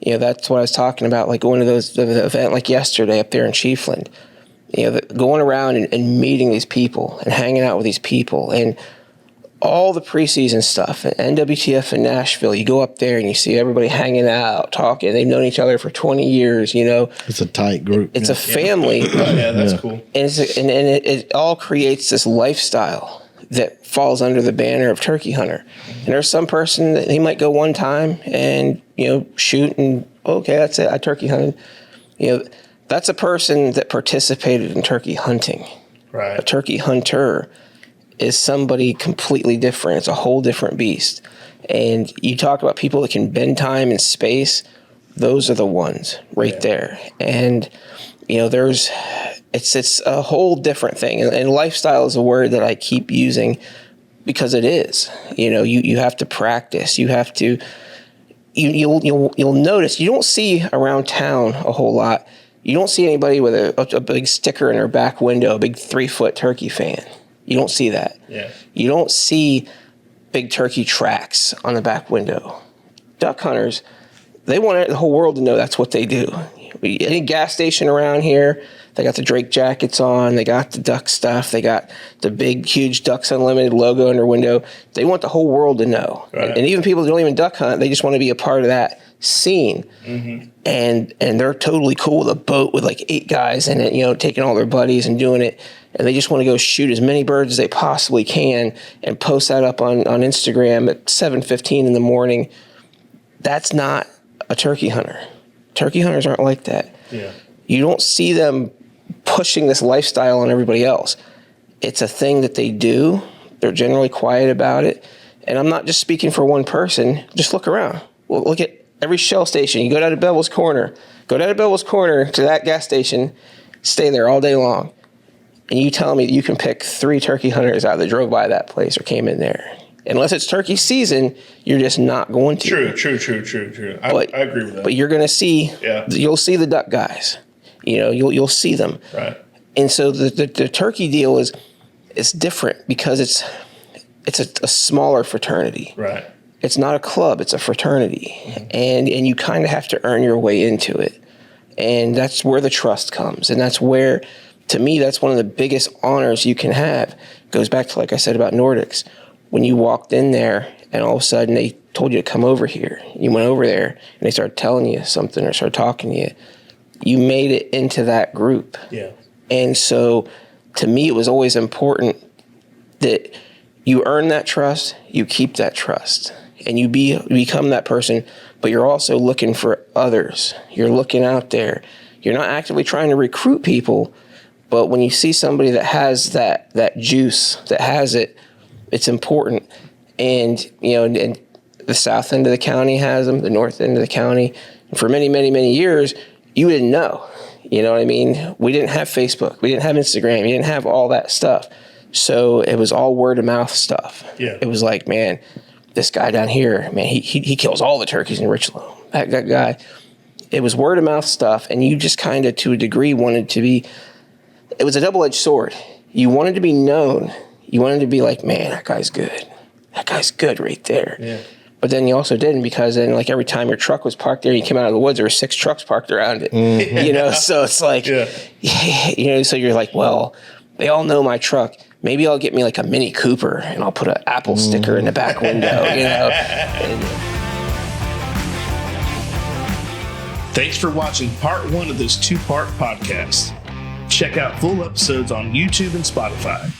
that's what I was talking about. Like going to the event like yesterday up there in Chiefland. Going around and meeting these people and hanging out with these people and all the preseason stuff at NWTF in Nashville. You go up there and you see everybody hanging out, talking. They've known each other for 20 years, It's a tight group. It's a family. Yeah, that's cool. And it all creates this lifestyle that falls under the banner of turkey hunter. And there's some person that he might go one time and, shoot and, okay, that's it. I turkey hunted. That's a person that participated in turkey hunting. Right. A turkey hunter is somebody completely different. It's a whole different beast. And you talk about people that can bend time and space. Those are the ones right there. And, it's a whole different thing. And lifestyle is a word that I keep using because it is. You have to practice. You have to, you'll notice, you don't see around town a whole lot. You don't see anybody with a big sticker in their back window, a big 3-foot turkey fan. You don't see that. Yeah. You don't see big turkey tracks on the back window. Duck hunters, they want the whole world to know that's what they do. Any gas station around here, they got the Drake jackets on, they got the duck stuff, they got the big, huge Ducks Unlimited logo in their window. They want the whole world to know. Right. And even people that don't even duck hunt, they just want to be a part of that scene. Mm-hmm. And they're totally cool with a boat with like 8 guys in it, taking all their buddies and doing it. And they just want to go shoot as many birds as they possibly can and post that up on Instagram at 7:15 in the morning. That's not a turkey hunter. Turkey hunters aren't like that. Yeah. You don't see them pushing this lifestyle on everybody else. It's a thing that they do. They're generally quiet about it. And I'm not just speaking for one person. Just look around. Well, look at every Shell station. You go down to Bevel's Corner. Go down to Bevel's Corner to that gas station. Stay there all day long. And you tell me that you can pick 3 turkey hunters out that drove by that place or came in there. Unless it's turkey season, you're just not going to. True. I agree with that. But you're going to see, you'll see the duck guys. You'll see them. Right. And so the turkey deal is different because it's a smaller fraternity. Right. It's not a club, it's a fraternity. Mm-hmm. And you kind of have to earn your way into it. And that's where the trust comes. And that's where, to me, that's one of the biggest honors you can have. It goes back to, like I said, about Nordics. When you walked in there and all of a sudden they told you to come over here, you went over there and they started telling you something or started talking to you, you made it into that group. Yeah. And so to me, it was always important that you earn that trust, you keep that trust, and you become that person, but you're also looking for others. You're looking out there. You're not actively trying to recruit people, but when you see somebody that has that juice, that has it, it's important. And, and the south end of the county has them, the north end of the county. And for many, many, many years, you didn't know. You know what I mean? We didn't have Facebook. We didn't have Instagram. We didn't have all that stuff. So it was all word of mouth stuff. Yeah. It was like, man, this guy down here, man, he kills all the turkeys in Richland. That guy. It was word of mouth stuff, and you just kind of, to a degree, wanted to be. It was a double-edged sword. You wanted to be known. You wanted to be like, man, that guy's good. That guy's good right there. Yeah. But then you also didn't, because then, like, every time your truck was parked there, you came out of the woods, there were 6 trucks parked around it. Mm-hmm. So it's like, so you're like, well, they all know my truck. Maybe I'll get me like a Mini Cooper, and I'll put an Apple sticker in the back window, Thanks for watching part 1 of this 2-part podcast. Check out full episodes on YouTube and Spotify.